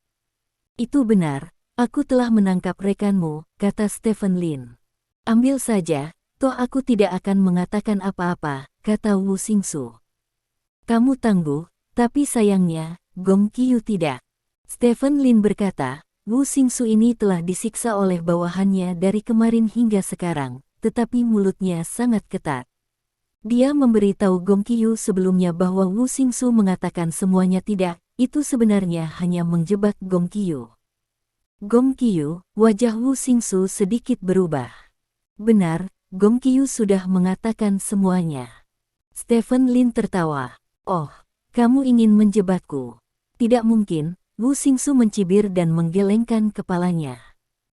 Speaker 1: Itu benar. Aku telah menangkap rekanmu, kata Stephen Lin. Ambil saja, toh aku tidak akan mengatakan apa-apa, kata Wu Xingsu. Kamu tangguh, tapi sayangnya, Gong Qiyu tidak. Stephen Lin berkata, Wu Xingsu ini telah disiksa oleh bawahannya dari kemarin hingga sekarang, tetapi mulutnya sangat ketat. Dia memberitahu Gong Qiyu sebelumnya bahwa Wu Xingsu mengatakan semuanya tidak, itu sebenarnya hanya menjebak Gong Qiyu. Gong Qiyu, wajah Wu Xingsu sedikit berubah. Benar, Gong Qiyu sudah mengatakan semuanya. Stephen Lin tertawa. Oh, kamu ingin menjebakku? Tidak mungkin, Wu Xingsu mencibir dan menggelengkan kepalanya.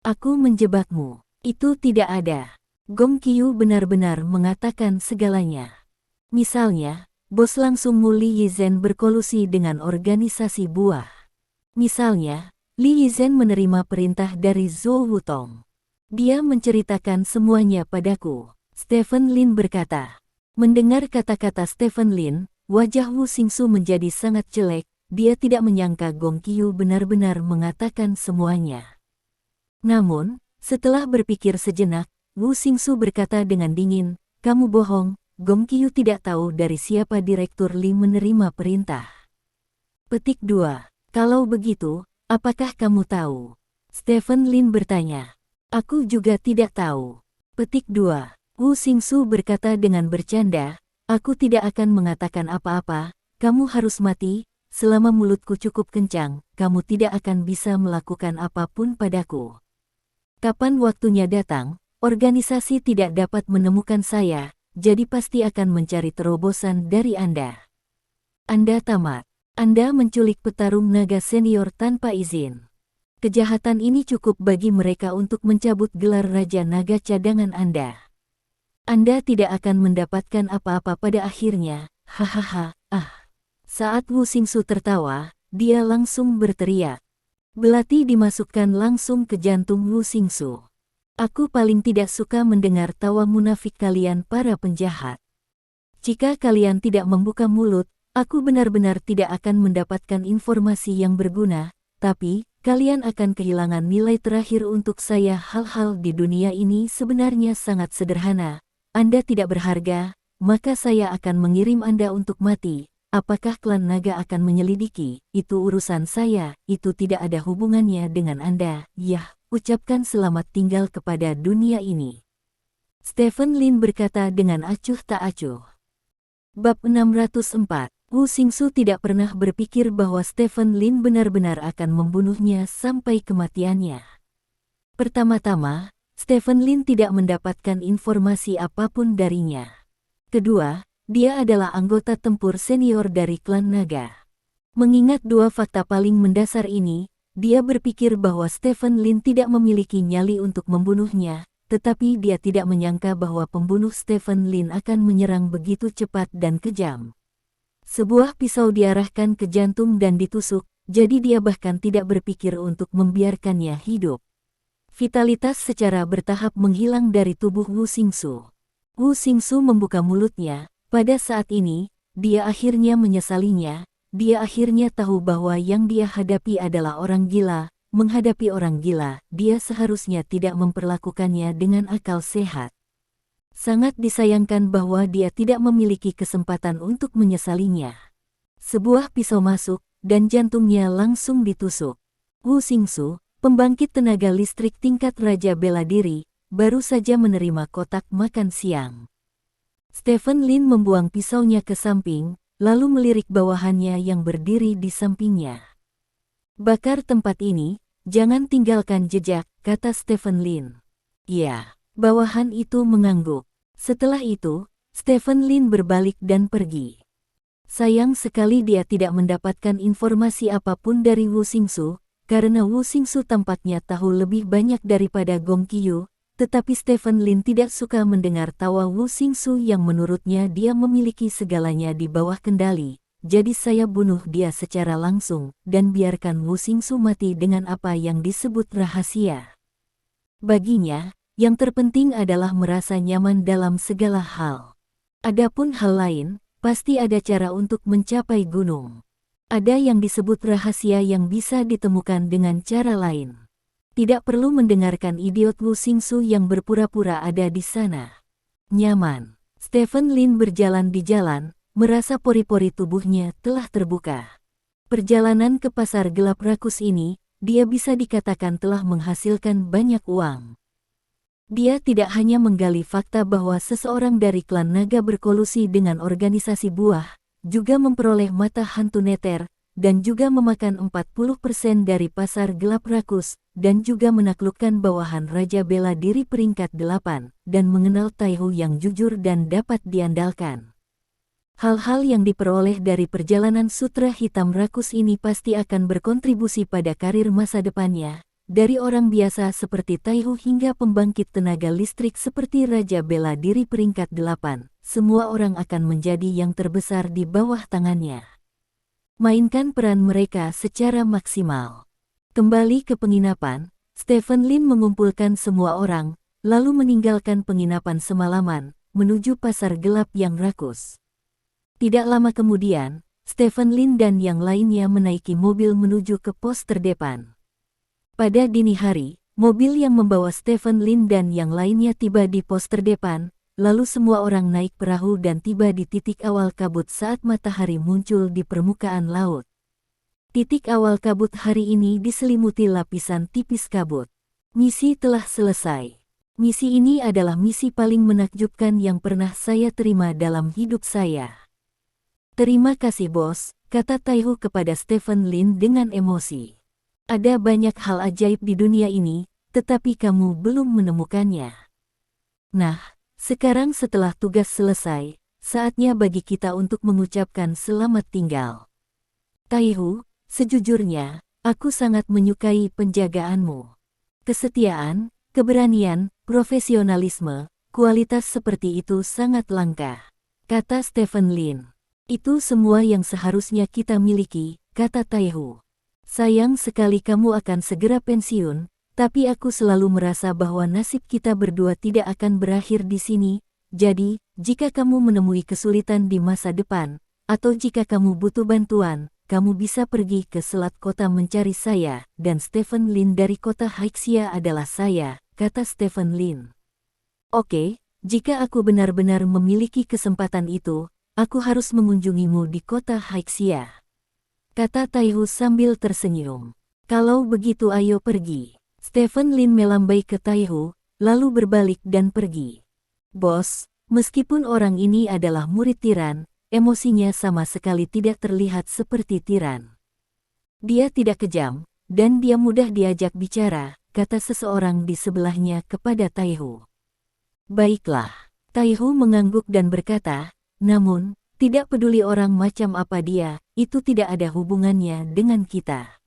Speaker 1: Aku menjebakmu, itu tidak ada. Gong Qiyu benar-benar mengatakan segalanya. Misalnya, bos langsung Li Yizhen berkolusi dengan organisasi buah. Misalnya, Li Yizhen menerima perintah dari Zhou Wutong. Dia menceritakan semuanya padaku. Stephen Lin berkata. Mendengar kata-kata Stephen Lin, wajah Wu Xingsu menjadi sangat jelek. Dia tidak menyangka Gong Qiyu benar-benar mengatakan semuanya. Namun, setelah berpikir sejenak, Wu Xingsu berkata dengan dingin, kamu bohong, Gong Qiyu tidak tahu dari siapa Direktur Li menerima perintah. Petik 2. Kalau begitu, apakah kamu tahu? Stephen Lin bertanya. Aku juga tidak tahu. Petik 2. Wu Xingsu berkata dengan bercanda, aku tidak akan mengatakan apa-apa, kamu harus mati, selama mulutku cukup kencang, kamu tidak akan bisa melakukan apapun padaku. Kapan waktunya datang, organisasi tidak dapat menemukan saya, jadi pasti akan mencari terobosan dari Anda. Anda tamat. Anda menculik petarung naga senior tanpa izin. Kejahatan ini cukup bagi mereka untuk mencabut gelar Raja Naga cadangan Anda. Anda tidak akan mendapatkan apa-apa pada akhirnya, hahaha, Saat Wu Xingsu tertawa, dia langsung berteriak. Belati dimasukkan langsung ke jantung Wu Xingsu. Aku paling tidak suka mendengar tawa munafik kalian para penjahat. Jika kalian tidak membuka mulut, aku benar-benar tidak akan mendapatkan informasi yang berguna, tapi kalian akan kehilangan nilai terakhir untuk saya. Hal-hal di dunia ini sebenarnya sangat sederhana. Anda tidak berharga, maka saya akan mengirim Anda untuk mati. Apakah klan naga akan menyelidiki? Itu urusan saya, itu tidak ada hubungannya dengan Anda. Yah, ucapkan selamat tinggal kepada dunia ini. Stephen Lin berkata dengan acuh tak acuh. Bab 604. Wu Xingsu tidak pernah berpikir bahwa Stephen Lin benar-benar akan membunuhnya sampai kematiannya. Pertama-tama, Stephen Lin tidak mendapatkan informasi apapun darinya. Kedua, dia adalah anggota tempur senior dari klan naga. Mengingat dua fakta paling mendasar ini, dia berpikir bahwa Stephen Lin tidak memiliki nyali untuk membunuhnya, tetapi dia tidak menyangka bahwa pembunuh Stephen Lin akan menyerang begitu cepat dan kejam. Sebuah pisau diarahkan ke jantung dan ditusuk, jadi dia bahkan tidak berpikir untuk membiarkannya hidup. Vitalitas secara bertahap menghilang dari tubuh Wu Xingsu. Wu Xingsu membuka mulutnya. Pada saat ini, dia akhirnya menyesalinya. Dia akhirnya tahu bahwa yang dia hadapi adalah orang gila. Menghadapi orang gila, dia seharusnya tidak memperlakukannya dengan akal sehat. Sangat disayangkan bahwa dia tidak memiliki kesempatan untuk menyesalinya. Sebuah pisau masuk, dan jantungnya langsung ditusuk. Wu Xingsu, pembangkit tenaga listrik tingkat Raja Bela Diri, baru saja menerima kotak makan siang. Stephen Lin membuang pisaunya ke samping, lalu melirik bawahannya yang berdiri di sampingnya. Bakar tempat ini, jangan tinggalkan jejak, kata Stephen Lin. Ya, bawahan itu mengangguk. Setelah itu, Stephen Lin berbalik dan pergi. Sayang sekali dia tidak mendapatkan informasi apapun dari Wu Xingsu, karena Wu Xingsu tampaknya tahu lebih banyak daripada Gong Qiyu. Tetapi Stephen Lin tidak suka mendengar tawa Wu Xingsu yang menurutnya dia memiliki segalanya di bawah kendali. Jadi saya bunuh dia secara langsung, dan biarkan Wu Xingsu mati dengan apa yang disebut rahasia. Baginya, yang terpenting adalah merasa nyaman dalam segala hal. Adapun hal lain, pasti ada cara untuk mencapai gunung. Ada yang disebut rahasia yang bisa ditemukan dengan cara lain. Tidak perlu mendengarkan idiot Wu Xingsu yang berpura-pura ada di sana. Nyaman. Stephen Lin berjalan di jalan, merasa pori-pori tubuhnya telah terbuka. Perjalanan ke pasar gelap rakus ini, dia bisa dikatakan telah menghasilkan banyak uang. Dia tidak hanya menggali fakta bahwa seseorang dari klan naga berkolusi dengan organisasi buah, juga memperoleh mata hantu neter, dan juga memakan 40% dari pasar gelap rakus, dan juga menaklukkan bawahan Raja Bela Diri peringkat 8, dan mengenal Taihu yang jujur dan dapat diandalkan. Hal-hal yang diperoleh dari perjalanan sutra hitam rakus ini pasti akan berkontribusi pada karir masa depannya, dari orang biasa seperti Taihu hingga pembangkit tenaga listrik seperti Raja Bela Diri peringkat 8, semua orang akan menjadi yang terbesar di bawah tangannya. Mainkan peran mereka secara maksimal. Kembali ke penginapan, Stephen Lin mengumpulkan semua orang, lalu meninggalkan penginapan semalaman, menuju pasar gelap yang rakus. Tidak lama kemudian, Stephen Lin dan yang lainnya menaiki mobil menuju ke pos terdepan. Pada dini hari, Mobil yang membawa Stephen Lin dan yang lainnya tiba di pos terdepan, lalu semua orang naik perahu dan tiba di titik awal kabut saat matahari muncul di permukaan laut. Titik awal kabut hari ini diselimuti lapisan tipis kabut. Misi telah selesai. Misi ini adalah misi paling menakjubkan yang pernah saya terima dalam hidup saya. Terima kasih bos, kata Taihu kepada Stephen Lin dengan emosi. Ada banyak hal ajaib di dunia ini, tetapi kamu belum menemukannya. Nah, sekarang setelah tugas selesai, saatnya bagi kita untuk mengucapkan selamat tinggal. Taihu, sejujurnya, aku sangat menyukai penjagaanmu. Kesetiaan, keberanian, profesionalisme, kualitas seperti itu sangat langka, kata Stephen Lin. Itu semua yang seharusnya kita miliki, kata Taihu. Sayang sekali kamu akan segera pensiun, tapi aku selalu merasa bahwa nasib kita berdua tidak akan berakhir di sini, jadi, jika kamu menemui kesulitan di masa depan, atau jika kamu butuh bantuan, kamu bisa pergi ke selat kota mencari saya, dan Stephen Lin dari kota Haixia adalah saya, kata Stephen Lin. Oke, jika aku benar-benar memiliki kesempatan itu, aku harus mengunjungimu di kota Haixia, kata Taihu sambil tersenyum. Kalau begitu ayo pergi. Stephen Lin melambai ke Taihu, lalu berbalik dan pergi. Bos, meskipun orang ini adalah murid tiran, emosinya sama sekali tidak terlihat seperti tiran. Dia tidak kejam, dan dia mudah diajak bicara, kata seseorang di sebelahnya kepada Taihu. Baiklah, Taihu mengangguk dan berkata, namun, tidak peduli orang macam apa dia, itu tidak ada hubungannya dengan kita.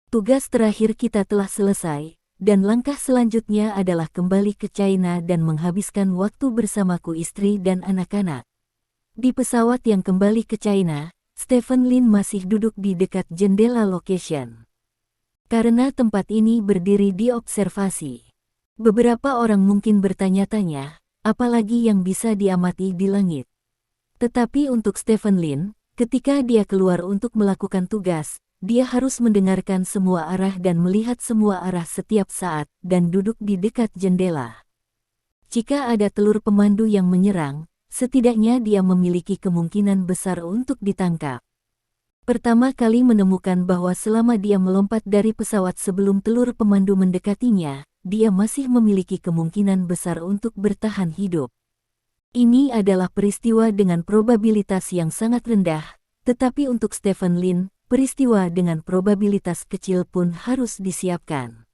Speaker 1: Tugas terakhir kita telah selesai, dan langkah selanjutnya adalah kembali ke China dan menghabiskan waktu bersamaku istri dan anak-anak. Di pesawat yang kembali ke China, Stephen Lin masih duduk di dekat jendela location. Karena tempat ini berdiri di observasi. Beberapa orang mungkin bertanya-tanya, apalagi yang bisa diamati di langit. Tetapi untuk Stephen Lin, ketika dia keluar untuk melakukan tugas, dia harus mendengarkan semua arah dan melihat semua arah setiap saat, dan duduk di dekat jendela. Jika ada telur pemandu yang menyerang, setidaknya dia memiliki kemungkinan besar untuk ditangkap. Pertama kali menemukan bahwa selama dia melompat dari pesawat sebelum telur pemandu mendekatinya, dia masih memiliki kemungkinan besar untuk bertahan hidup. Ini adalah peristiwa dengan probabilitas yang sangat rendah, tetapi untuk Stephen Lin, peristiwa dengan probabilitas kecil pun harus disiapkan.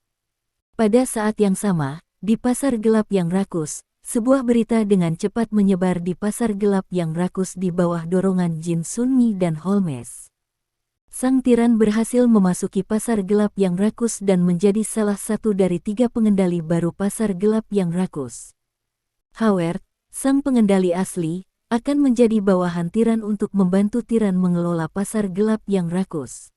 Speaker 1: Pada saat yang sama, di pasar gelap yang rakus, sebuah berita dengan cepat menyebar di pasar gelap yang rakus di bawah dorongan Jin Sunmi dan Holmes. Sang tiran berhasil memasuki pasar gelap yang rakus dan menjadi salah satu dari 3 pengendali baru pasar gelap yang rakus. Howard, sang pengendali asli, akan menjadi bawahan tiran untuk membantu tiran mengelola pasar gelap yang rakus.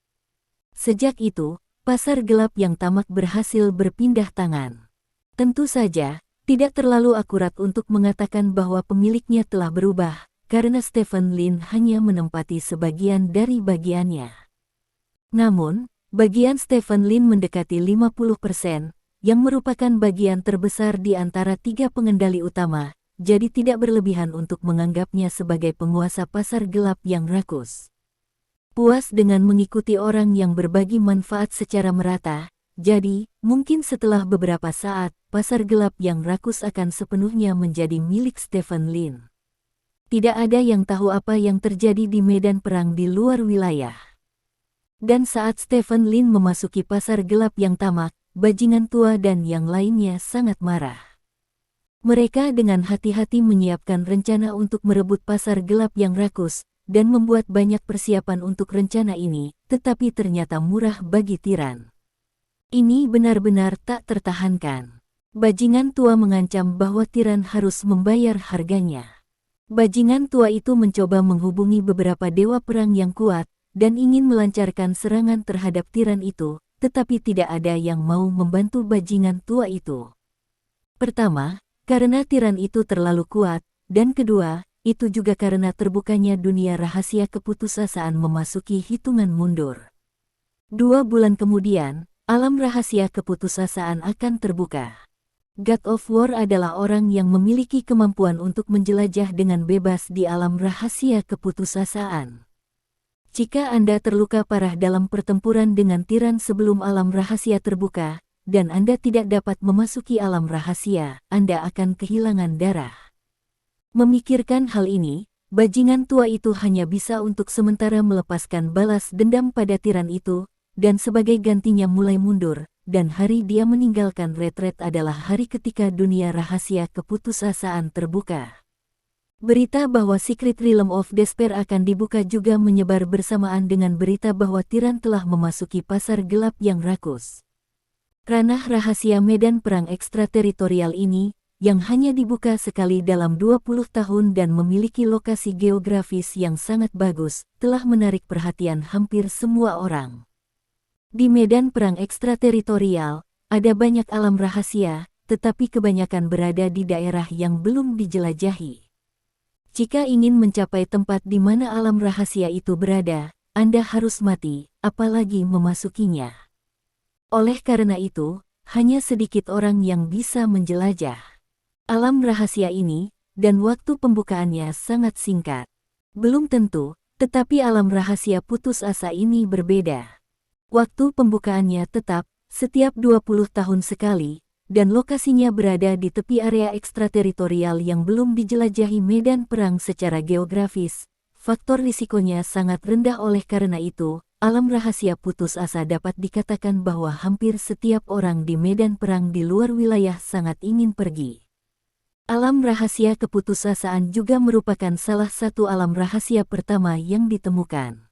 Speaker 1: Sejak itu, pasar gelap yang tamak berhasil berpindah tangan. Tentu saja, tidak terlalu akurat untuk mengatakan bahwa pemiliknya telah berubah, karena Stephen Lin hanya menempati sebagian dari bagiannya. Namun, bagian Stephen Lin mendekati 50%, yang merupakan bagian terbesar di antara 3 pengendali utama, jadi tidak berlebihan untuk menganggapnya sebagai penguasa pasar gelap yang rakus. Puas dengan mengikuti orang yang berbagi manfaat secara merata, jadi, mungkin setelah beberapa saat, pasar gelap yang rakus akan sepenuhnya menjadi milik Stephen Lin. Tidak ada yang tahu apa yang terjadi di medan perang di luar wilayah. Dan saat Stephen Lin memasuki pasar gelap yang tamak, bajingan tua dan yang lainnya sangat marah. Mereka dengan hati-hati menyiapkan rencana untuk merebut pasar gelap yang rakus, dan membuat banyak persiapan untuk rencana ini, tetapi ternyata murah bagi tiran. Ini benar-benar tak tertahankan. Bajingan tua mengancam bahwa tiran harus membayar harganya. Bajingan tua itu mencoba menghubungi beberapa dewa perang yang kuat, dan ingin melancarkan serangan terhadap tiran itu, tetapi tidak ada yang mau membantu bajingan tua itu. Pertama, karena tiran itu terlalu kuat, dan kedua, itu juga karena terbukanya dunia rahasia keputusasaan memasuki hitungan mundur. 2 bulan kemudian, alam rahasia keputusasaan akan terbuka. God of War adalah orang yang memiliki kemampuan untuk menjelajah dengan bebas di alam rahasia keputusasaan. Jika Anda terluka parah dalam pertempuran dengan tiran sebelum alam rahasia terbuka, dan Anda tidak dapat memasuki alam rahasia, Anda akan kehilangan darah. Memikirkan hal ini, bajingan tua itu hanya bisa untuk sementara melepaskan balas dendam pada tiran itu, dan sebagai gantinya mulai mundur, dan hari dia meninggalkan retret adalah hari ketika dunia rahasia keputusasaan terbuka. Berita bahwa Secret Realm of Despair akan dibuka juga menyebar bersamaan dengan berita bahwa tiran telah memasuki pasar gelap yang rakus. Ranah rahasia medan perang ekstrateritorial ini, yang hanya dibuka sekali dalam 20 tahun dan memiliki lokasi geografis yang sangat bagus, telah menarik perhatian hampir semua orang. Di medan perang ekstrateritorial, ada banyak alam rahasia, tetapi kebanyakan berada di daerah yang belum dijelajahi. Jika ingin mencapai tempat di mana alam rahasia itu berada, Anda harus mati, apalagi memasukinya. Oleh karena itu, hanya sedikit orang yang bisa menjelajah alam rahasia ini, dan waktu pembukaannya sangat singkat. Belum tentu, tetapi alam rahasia putus asa ini berbeda. Waktu pembukaannya tetap, setiap 20 tahun sekali, dan lokasinya berada di tepi area ekstrateritorial yang belum dijelajahi medan perang secara geografis. Faktor risikonya sangat rendah oleh karena itu, alam rahasia putus asa dapat dikatakan bahwa hampir setiap orang di medan perang di luar wilayah sangat ingin pergi. Alam rahasia keputusasaan juga merupakan salah satu alam rahasia pertama yang ditemukan.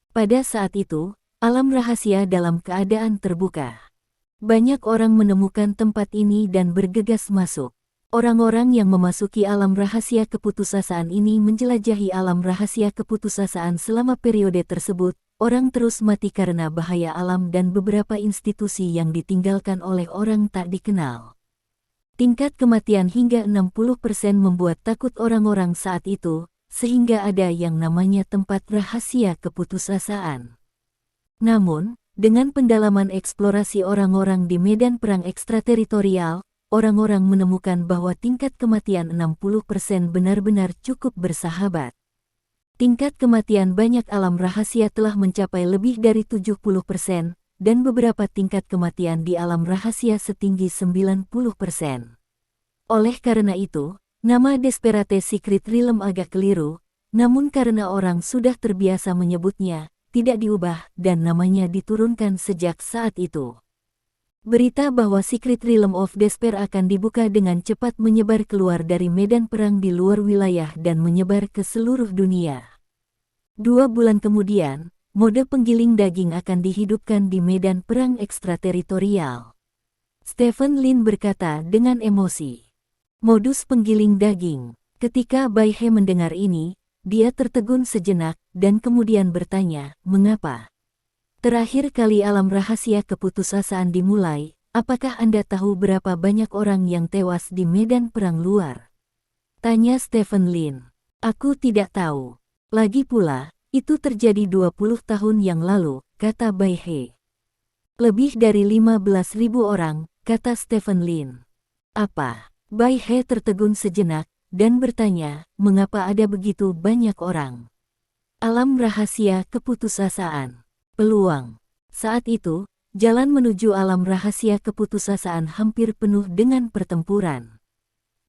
Speaker 1: Pada saat itu, alam rahasia dalam keadaan terbuka. Banyak orang menemukan tempat ini dan bergegas masuk. Orang-orang yang memasuki alam rahasia keputusasaan ini menjelajahi alam rahasia keputusasaan selama periode tersebut. Orang terus mati karena bahaya alam dan beberapa institusi yang ditinggalkan oleh orang tak dikenal. Tingkat kematian hingga 60% membuat takut orang-orang saat itu, sehingga ada yang namanya tempat rahasia keputusasaan. Namun, dengan pendalaman eksplorasi orang-orang di medan perang ekstrateritorial, orang-orang menemukan bahwa tingkat kematian 60% benar-benar cukup bersahabat. Tingkat kematian banyak alam rahasia telah mencapai lebih dari 70%, dan beberapa tingkat kematian di alam rahasia setinggi 90%. Oleh karena itu, nama Desperate Secret Realm agak keliru, namun karena orang sudah terbiasa menyebutnya, tidak diubah dan namanya diturunkan sejak saat itu. Berita bahwa Secret Realm of Despair akan dibuka dengan cepat menyebar keluar dari medan perang di luar wilayah dan menyebar ke seluruh dunia. 2 bulan kemudian, mode penggiling daging akan dihidupkan di medan perang ekstrateritorial. Stephen Lin berkata dengan emosi. Modus penggiling daging. Ketika Bai He mendengar ini, dia tertegun sejenak dan kemudian bertanya, mengapa? Terakhir kali alam rahasia keputusasaan dimulai, apakah Anda tahu berapa banyak orang yang tewas di medan perang luar? Tanya Stephen Lin. Aku tidak tahu. Lagi pula, itu terjadi 20 tahun yang lalu, kata Bai He. Lebih dari 15.000 orang, kata Stephen Lin. Apa? Bai He tertegun sejenak, dan bertanya, mengapa ada begitu banyak orang? Alam rahasia keputusasaan. Peluang. Saat itu, jalan menuju alam rahasia keputusasaan hampir penuh dengan pertempuran.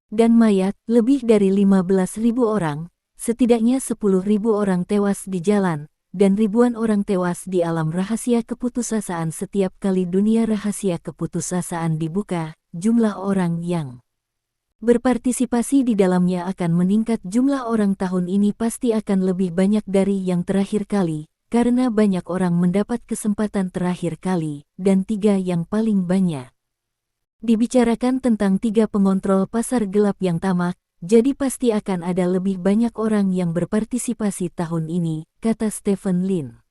Speaker 1: Dan mayat, lebih dari 15.000 orang, setidaknya 10.000 orang tewas di jalan, dan ribuan orang tewas di alam rahasia keputusasaan setiap kali dunia rahasia keputusasaan dibuka. Jumlah orang yang berpartisipasi di dalamnya akan meningkat. Jumlah orang tahun ini pasti akan lebih banyak dari yang terakhir kali, karena banyak orang mendapat kesempatan terakhir kali, dan 3 yang paling banyak. Dibicarakan tentang 3 pengontrol pasar gelap yang tamak, jadi pasti akan ada lebih banyak orang yang berpartisipasi tahun ini, kata Stephen Lin.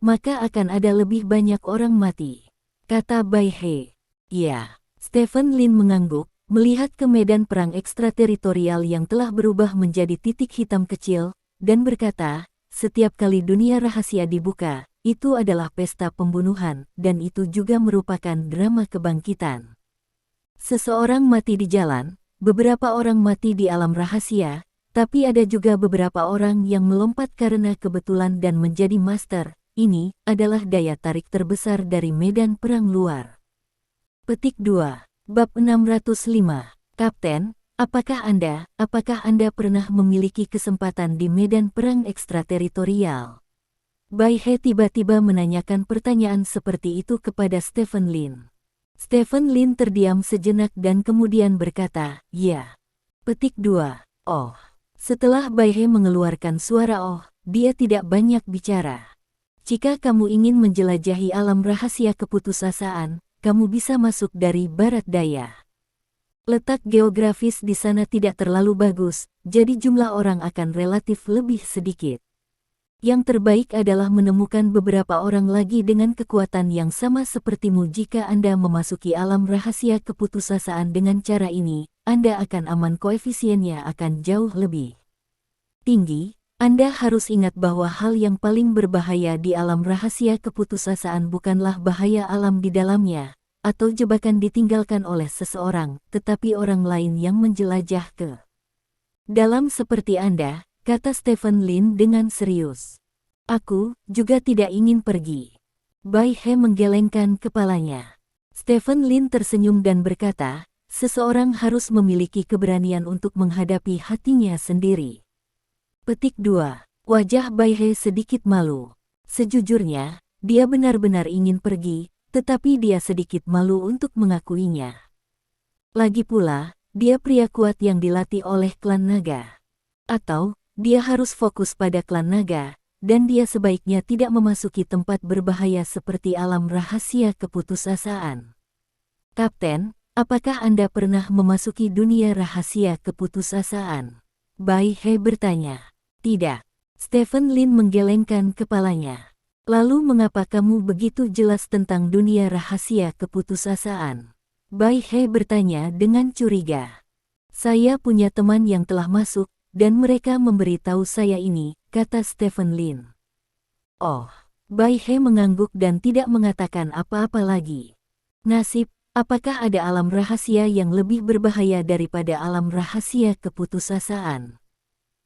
Speaker 1: Maka akan ada lebih banyak orang mati, kata Bai He. Ya, Stephen Lin mengangguk, melihat ke medan perang ekstrateritorial yang telah berubah menjadi titik hitam kecil, dan berkata, setiap kali dunia rahasia dibuka, itu adalah pesta pembunuhan, dan itu juga merupakan drama kebangkitan. Seseorang mati di jalan, beberapa orang mati di alam rahasia, tapi ada juga beberapa orang yang melompat karena kebetulan dan menjadi master. Ini adalah daya tarik terbesar dari medan perang luar. Petik 2. Bab 605. Kapten, apakah Anda pernah memiliki kesempatan di medan perang ekstrateritorial? Bai He tiba-tiba menanyakan pertanyaan seperti itu kepada Stephen Lin. Stephen Lin terdiam sejenak dan kemudian berkata, "Ya." Petik 2. Oh. Setelah Bai He mengeluarkan suara "oh", dia tidak banyak bicara. Jika kamu ingin menjelajahi alam rahasia keputusasaan, kamu bisa masuk dari barat daya. Letak geografis di sana tidak terlalu bagus, jadi jumlah orang akan relatif lebih sedikit. Yang terbaik adalah menemukan beberapa orang lagi dengan kekuatan yang sama sepertimu. Jika Anda memasuki alam rahasia keputusasaan dengan cara ini, Anda akan aman, koefisiennya akan jauh lebih tinggi. Anda harus ingat bahwa hal yang paling berbahaya di alam rahasia keputusasaan bukanlah bahaya alam di dalamnya, atau jebakan ditinggalkan oleh seseorang, tetapi orang lain yang menjelajah ke dalam seperti Anda, kata Stephen Lin dengan serius. Aku juga tidak ingin pergi. Bai He menggelengkan kepalanya. Stephen Lin tersenyum dan berkata, seseorang harus memiliki keberanian untuk menghadapi hatinya sendiri. Petik 2. Wajah Bai He sedikit malu. Sejujurnya, dia benar-benar ingin pergi, tetapi dia sedikit malu untuk mengakuinya. Lagi pula, dia pria kuat yang dilatih oleh klan naga. Atau, dia harus fokus pada klan naga, dan dia sebaiknya tidak memasuki tempat berbahaya seperti alam rahasia keputusasaan. Kapten, apakah Anda pernah memasuki dunia rahasia keputusasaan? Bai He bertanya. Tidak. Stephen Lin menggelengkan kepalanya. Lalu mengapa kamu begitu jelas tentang dunia rahasia keputusasaan? Bai He bertanya dengan curiga. Saya punya teman yang telah masuk, dan mereka memberitahu saya ini, kata Stephen Lin. Oh, Bai He mengangguk dan tidak mengatakan apa-apa lagi. Nasib, apakah ada alam rahasia yang lebih berbahaya daripada alam rahasia keputusasaan?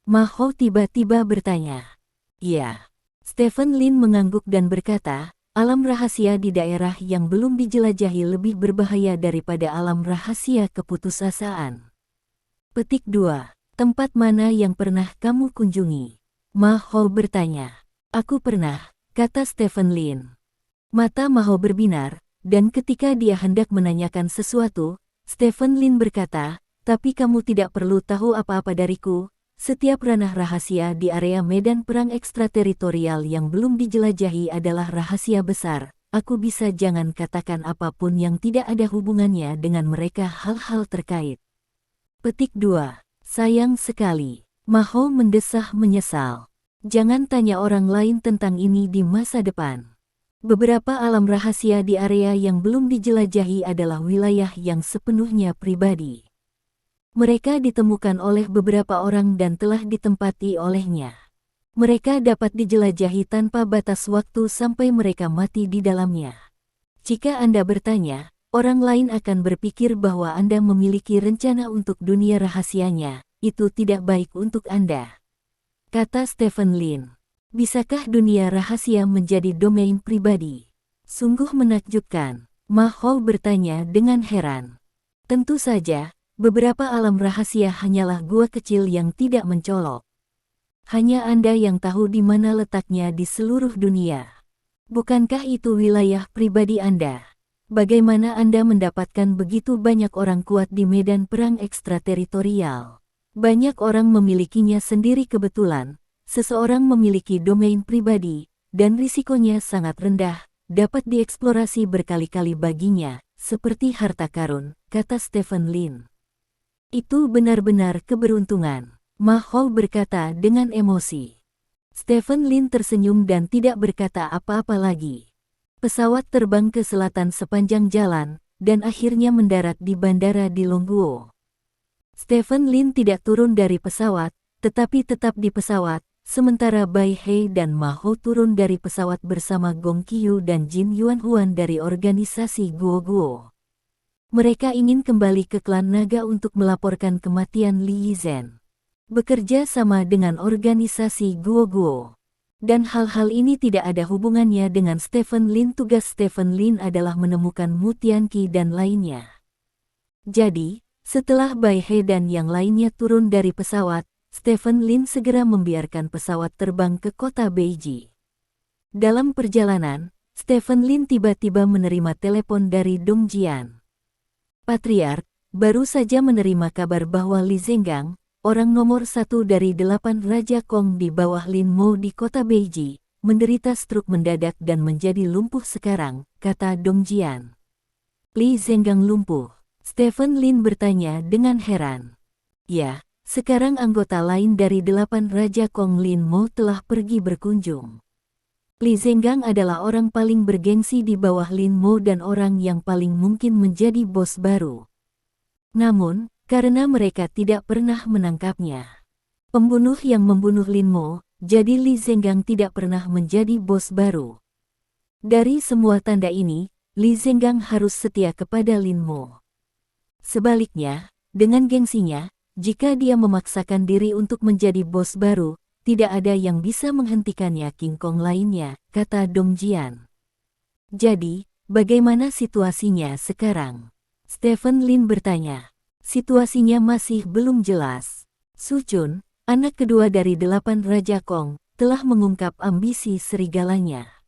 Speaker 1: Ma Hou tiba-tiba bertanya. Ya. Stephen Lin mengangguk dan berkata, alam rahasia di daerah yang belum dijelajahi lebih berbahaya daripada alam rahasia keputusasaan. Petik 2. Tempat mana yang pernah kamu kunjungi? Ma Hou bertanya. Aku pernah, kata Stephen Lin. Mata Ma Hou berbinar, dan ketika dia hendak menanyakan sesuatu, Stephen Lin berkata, tapi kamu tidak perlu tahu apa-apa dariku. Setiap ranah rahasia di area medan perang ekstrateritorial yang belum dijelajahi adalah rahasia besar. Aku bisa jangan katakan apapun yang tidak ada hubungannya dengan mereka hal-hal terkait. Petik 2. Sayang sekali. Ma Hou mendesah menyesal. Jangan tanya orang lain tentang ini di masa depan. Beberapa alam rahasia di area yang belum dijelajahi adalah wilayah yang sepenuhnya pribadi. Mereka ditemukan oleh beberapa orang dan telah ditempati olehnya. Mereka dapat dijelajahi tanpa batas waktu sampai mereka mati di dalamnya. Jika Anda bertanya, orang lain akan berpikir bahwa Anda memiliki rencana untuk dunia rahasianya. Itu tidak baik untuk Anda. Kata Stephen Lin. Bisakah dunia rahasia menjadi domain pribadi? Sungguh menakjubkan. Ma Hou bertanya dengan heran. Tentu saja. Beberapa alam rahasia hanyalah gua kecil yang tidak mencolok. Hanya Anda yang tahu di mana letaknya di seluruh dunia. Bukankah itu wilayah pribadi Anda? Bagaimana Anda mendapatkan begitu banyak orang kuat di medan perang ekstrateritorial? Banyak orang memilikinya sendiri kebetulan. Seseorang memiliki domain pribadi, dan risikonya sangat rendah, dapat dieksplorasi berkali-kali baginya, seperti harta karun, kata Stephen Lin. Itu benar-benar keberuntungan, Ma Hou berkata dengan emosi. Stephen Lin tersenyum dan tidak berkata apa-apa lagi. Pesawat terbang ke selatan sepanjang jalan, dan akhirnya mendarat di bandara di Longguo. Stephen Lin tidak turun dari pesawat, tetapi tetap di pesawat, sementara Bai He dan Ma Hou turun dari pesawat bersama Gong Qiu dan Jin Yuanhuan dari organisasi Guo Guo. Mereka ingin kembali ke klan naga untuk melaporkan kematian Li Yizhen. Bekerja sama dengan organisasi Guo Guo. Dan hal-hal ini tidak ada hubungannya dengan Stephen Lin. Tugas Stephen Lin adalah menemukan Mu Tianqi dan lainnya. Jadi, setelah Bai He dan yang lainnya turun dari pesawat, Stephen Lin segera membiarkan pesawat terbang ke kota Beiji. Dalam perjalanan, Stephen Lin tiba-tiba menerima telepon dari Dong Jian. Patriark baru saja menerima kabar bahwa Li Zenggang, orang nomor 1 dari 8 Raja Kong di bawah Lin Mo di kota Beiji, menderita stroke mendadak dan menjadi lumpuh sekarang, kata Dong Jian. Li Zenggang lumpuh. Stephen Lin bertanya dengan heran. Ya. Sekarang anggota lain dari 8 Raja Kong Lin Mo telah pergi berkunjung. Li Zenggang adalah orang paling bergengsi di bawah Lin Mo dan orang yang paling mungkin menjadi bos baru. Namun, karena mereka tidak pernah menangkapnya, pembunuh yang membunuh Lin Mo, jadi Li Zenggang tidak pernah menjadi bos baru. Dari semua tanda ini, Li Zenggang harus setia kepada Lin Mo. Sebaliknya, dengan gengsinya, jika dia memaksakan diri untuk menjadi bos baru, tidak ada yang bisa menghentikannya. King Kong lainnya, kata Dong Jian. Jadi, bagaimana situasinya sekarang? Stephen Lin bertanya. Situasinya masih belum jelas. Su Chun, anak kedua dari 8 Raja Kong, telah mengungkap ambisi serigalanya.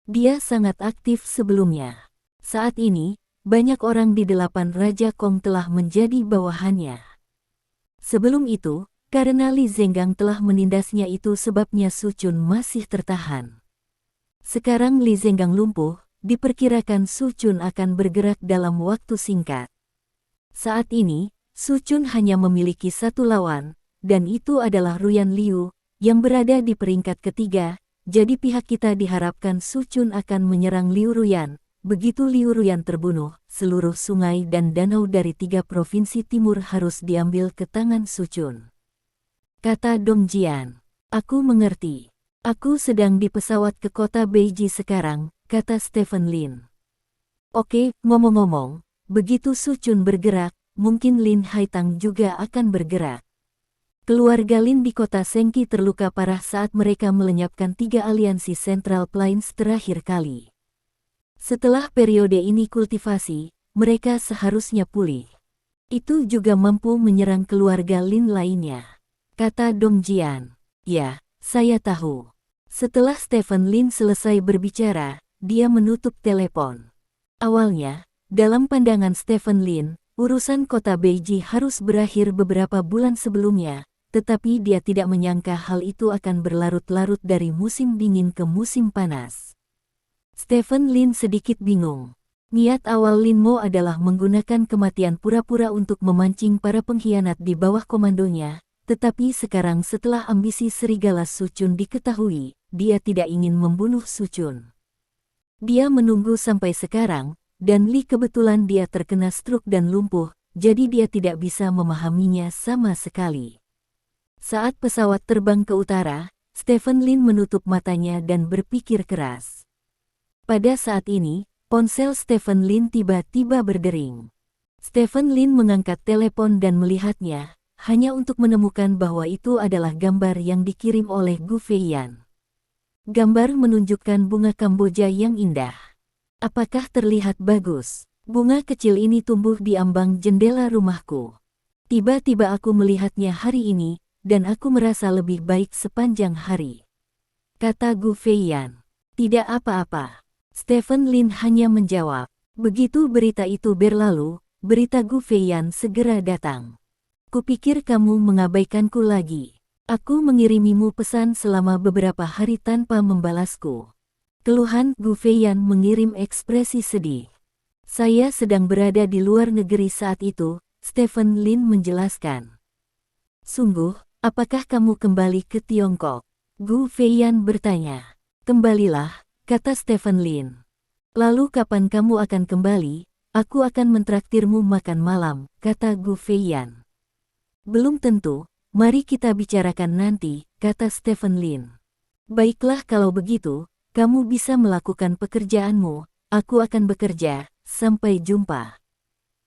Speaker 1: Dia sangat aktif sebelumnya. Saat ini, banyak orang di 8 Raja Kong telah menjadi bawahannya. Sebelum itu, karena Li Zenggang telah menindasnya itu sebabnya Su Chun masih tertahan. Sekarang Li Zenggang lumpuh, diperkirakan Su Chun akan bergerak dalam waktu singkat. Saat ini, Su Chun hanya memiliki satu lawan, dan itu adalah Ruyan Liu, yang berada di peringkat ketiga, jadi pihak kita diharapkan Su Chun akan menyerang Liu Ruyan. Begitu Liu Ruyan terbunuh, seluruh sungai dan danau dari 3 provinsi timur harus diambil ke tangan Su Chun. Kata Dong Jian. Aku mengerti. Aku sedang di pesawat ke kota Beiji sekarang, kata Stephen Lin. Oke, ngomong-ngomong, begitu Su Chun bergerak, mungkin Lin Haitang juga akan bergerak. Keluarga Lin di kota Sengqi terluka parah saat mereka melenyapkan 3 aliansi Central Plains terakhir kali. Setelah periode ini kultivasi, mereka seharusnya pulih. Itu juga mampu menyerang keluarga Lin lainnya. Kata Dong Jian. Ya, saya tahu. Setelah Stephen Lin selesai berbicara, dia menutup telepon. Awalnya, dalam pandangan Stephen Lin, urusan kota Beiji harus berakhir beberapa bulan sebelumnya, tetapi dia tidak menyangka hal itu akan berlarut-larut dari musim dingin ke musim panas. Stephen Lin sedikit bingung. Niat awal Lin Mo adalah menggunakan kematian pura-pura untuk memancing para pengkhianat di bawah komandonya, tetapi sekarang setelah ambisi serigala Su Chun diketahui, dia tidak ingin membunuh Su Chun. Dia menunggu sampai sekarang, dan Li kebetulan dia terkena stroke dan lumpuh, jadi dia tidak bisa memahaminya sama sekali. Saat pesawat terbang ke utara, Stephen Lin menutup matanya dan berpikir keras. Pada saat ini, ponsel Stephen Lin tiba-tiba berdering. Stephen Lin mengangkat telepon dan melihatnya, hanya untuk menemukan bahwa itu adalah gambar yang dikirim oleh Gu Feiyan. Gambar menunjukkan bunga Kamboja yang indah. Apakah terlihat bagus? Bunga kecil ini tumbuh di ambang jendela rumahku. Tiba-tiba aku melihatnya hari ini, dan aku merasa lebih baik sepanjang hari. Kata Gu Feiyan. Tidak apa-apa. Stephen Lin hanya menjawab. Begitu berita itu berlalu, berita Gu Feiyan segera datang. Kupikir kamu mengabaikanku lagi. Aku mengirimimu pesan selama beberapa hari tanpa membalasku. Keluhan Gu Feiyan mengirim ekspresi sedih. Saya sedang berada di luar negeri saat itu, Stephen Lin menjelaskan. Sungguh, apakah kamu kembali ke Tiongkok? Gu Feiyan bertanya. Kembalilah, kata Stephen Lin. Lalu kapan kamu akan kembali? Aku akan mentraktirmu makan malam, kata Gu Feiyan. Belum tentu, mari kita bicarakan nanti, kata Stephen Lin. Baiklah kalau begitu, kamu bisa melakukan pekerjaanmu, aku akan bekerja, sampai jumpa,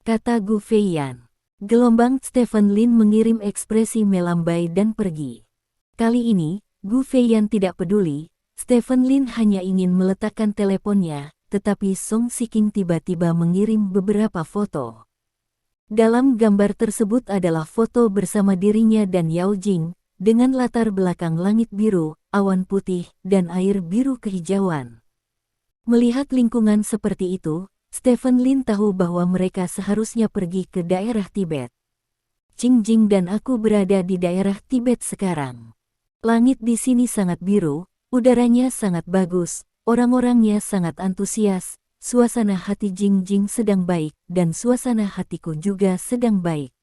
Speaker 1: kata Gu Feiyan. Gelombang Stephen Lin mengirim ekspresi melambai dan pergi. Kali ini, Gu Feiyan tidak peduli, Stephen Lin hanya ingin meletakkan teleponnya, tetapi Song Shiking tiba-tiba mengirim beberapa foto. Dalam gambar tersebut adalah foto bersama dirinya dan Yao Jing, dengan latar belakang langit biru, awan putih, dan air biru kehijauan. Melihat lingkungan seperti itu, Stephen Lin tahu bahwa mereka seharusnya pergi ke daerah Tibet. Jing dan aku berada di daerah Tibet sekarang. Langit di sini sangat biru, udaranya sangat bagus, orang-orangnya sangat antusias. Suasana hati Jing sedang baik, dan suasana hatiku juga sedang baik.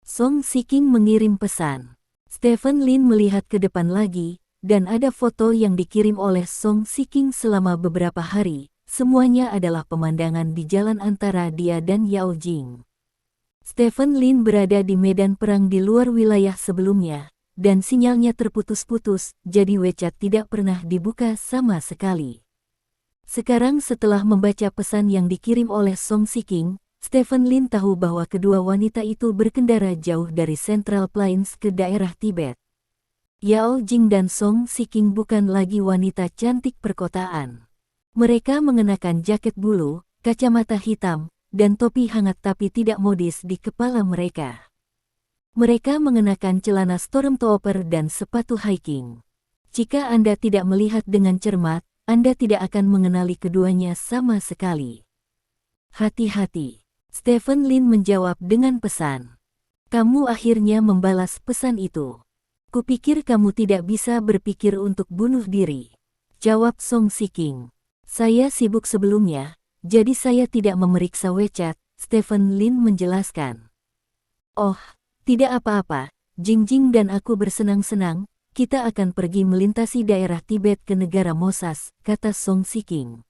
Speaker 1: Song Shiking mengirim pesan. Stephen Lin melihat ke depan lagi, dan ada foto yang dikirim oleh Song Shiking selama beberapa hari. Semuanya adalah pemandangan di jalan antara dia dan Yao Jing. Stephen Lin berada di medan perang di luar wilayah sebelumnya, dan sinyalnya terputus-putus, jadi WeChat tidak pernah dibuka sama sekali. Sekarang setelah membaca pesan yang dikirim oleh Song Shiking, Stephen Lin tahu bahwa kedua wanita itu berkendara jauh dari Central Plains ke daerah Tibet. Yao Jing dan Song Shiking bukan lagi wanita cantik perkotaan. Mereka mengenakan jaket bulu, kacamata hitam, dan topi hangat tapi tidak modis di kepala mereka. Mereka mengenakan celana Stormtrooper dan sepatu hiking. Jika Anda tidak melihat dengan cermat, Anda tidak akan mengenali keduanya sama sekali. Hati-hati, Stephen Lin menjawab dengan pesan. Kamu akhirnya membalas pesan itu. Kupikir kamu tidak bisa berpikir untuk bunuh diri, jawab Song Shiking. Saya sibuk sebelumnya, jadi saya tidak memeriksa WeChat, Stephen Lin menjelaskan. Oh, tidak apa-apa, Jing dan aku bersenang-senang. Kita akan pergi melintasi daerah Tibet ke negara Mosas, kata Song Shiking.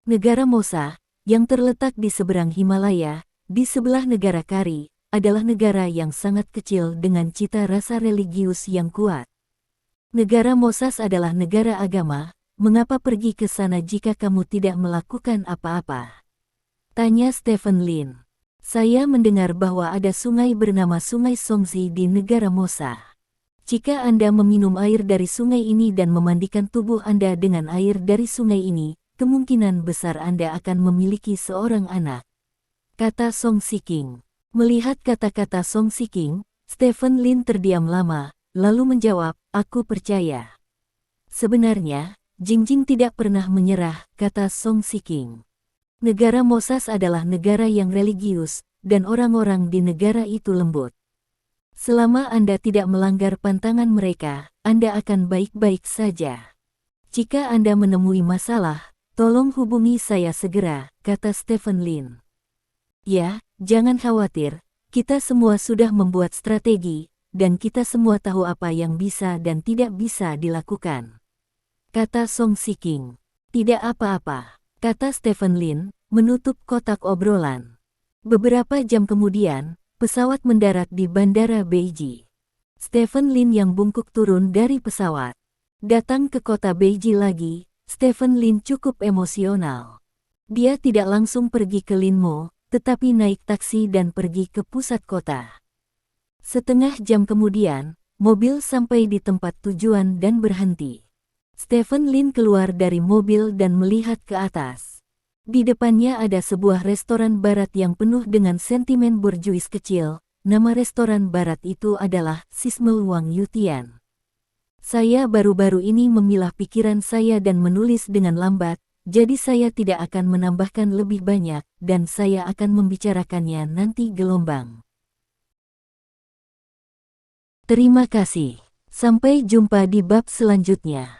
Speaker 1: Negara Mosa, yang terletak di seberang Himalaya, di sebelah negara Kari, adalah negara yang sangat kecil dengan cita rasa religius yang kuat. Negara Mosas adalah negara agama, mengapa pergi ke sana jika kamu tidak melakukan apa-apa? Tanya Stephen Lin. Saya mendengar bahwa ada sungai bernama Sungai Songzi di negara Mosa. Jika Anda meminum air dari sungai ini dan memandikan tubuh Anda dengan air dari sungai ini, kemungkinan besar Anda akan memiliki seorang anak, kata Song Shiking. Melihat kata-kata Song Shiking, Stephen Lin terdiam lama, lalu menjawab, aku percaya. Sebenarnya, Jing tidak pernah menyerah, kata Song Shiking. Negara Mosas adalah negara yang religius, dan orang-orang di negara itu lembut. Selama Anda tidak melanggar pantangan mereka, Anda akan baik-baik saja. Jika Anda menemui masalah, tolong hubungi saya segera, kata Stephen Lin. Ya, jangan khawatir, kita semua sudah membuat strategi, dan kita semua tahu apa yang bisa dan tidak bisa dilakukan, kata Song Shiking. Tidak apa-apa, kata Stephen Lin, menutup kotak obrolan. Beberapa jam kemudian, pesawat mendarat di Bandara Beiji. Stephen Lin yang bungkuk turun dari pesawat. Datang ke kota Beiji lagi, Stephen Lin cukup emosional. Dia tidak langsung pergi ke Linmo, tetapi naik taksi dan pergi ke pusat kota. Setengah jam kemudian, mobil sampai di tempat tujuan dan berhenti. Stephen Lin keluar dari mobil dan melihat ke atas. Di depannya ada sebuah restoran barat yang penuh dengan sentimen borjuis kecil. Nama restoran barat itu adalah Sismel Wang Yutian. Saya baru-baru ini memilah pikiran saya dan menulis dengan lambat, jadi saya tidak akan menambahkan lebih banyak, dan saya akan membicarakannya nanti gelombang. Terima kasih. Sampai jumpa di bab selanjutnya.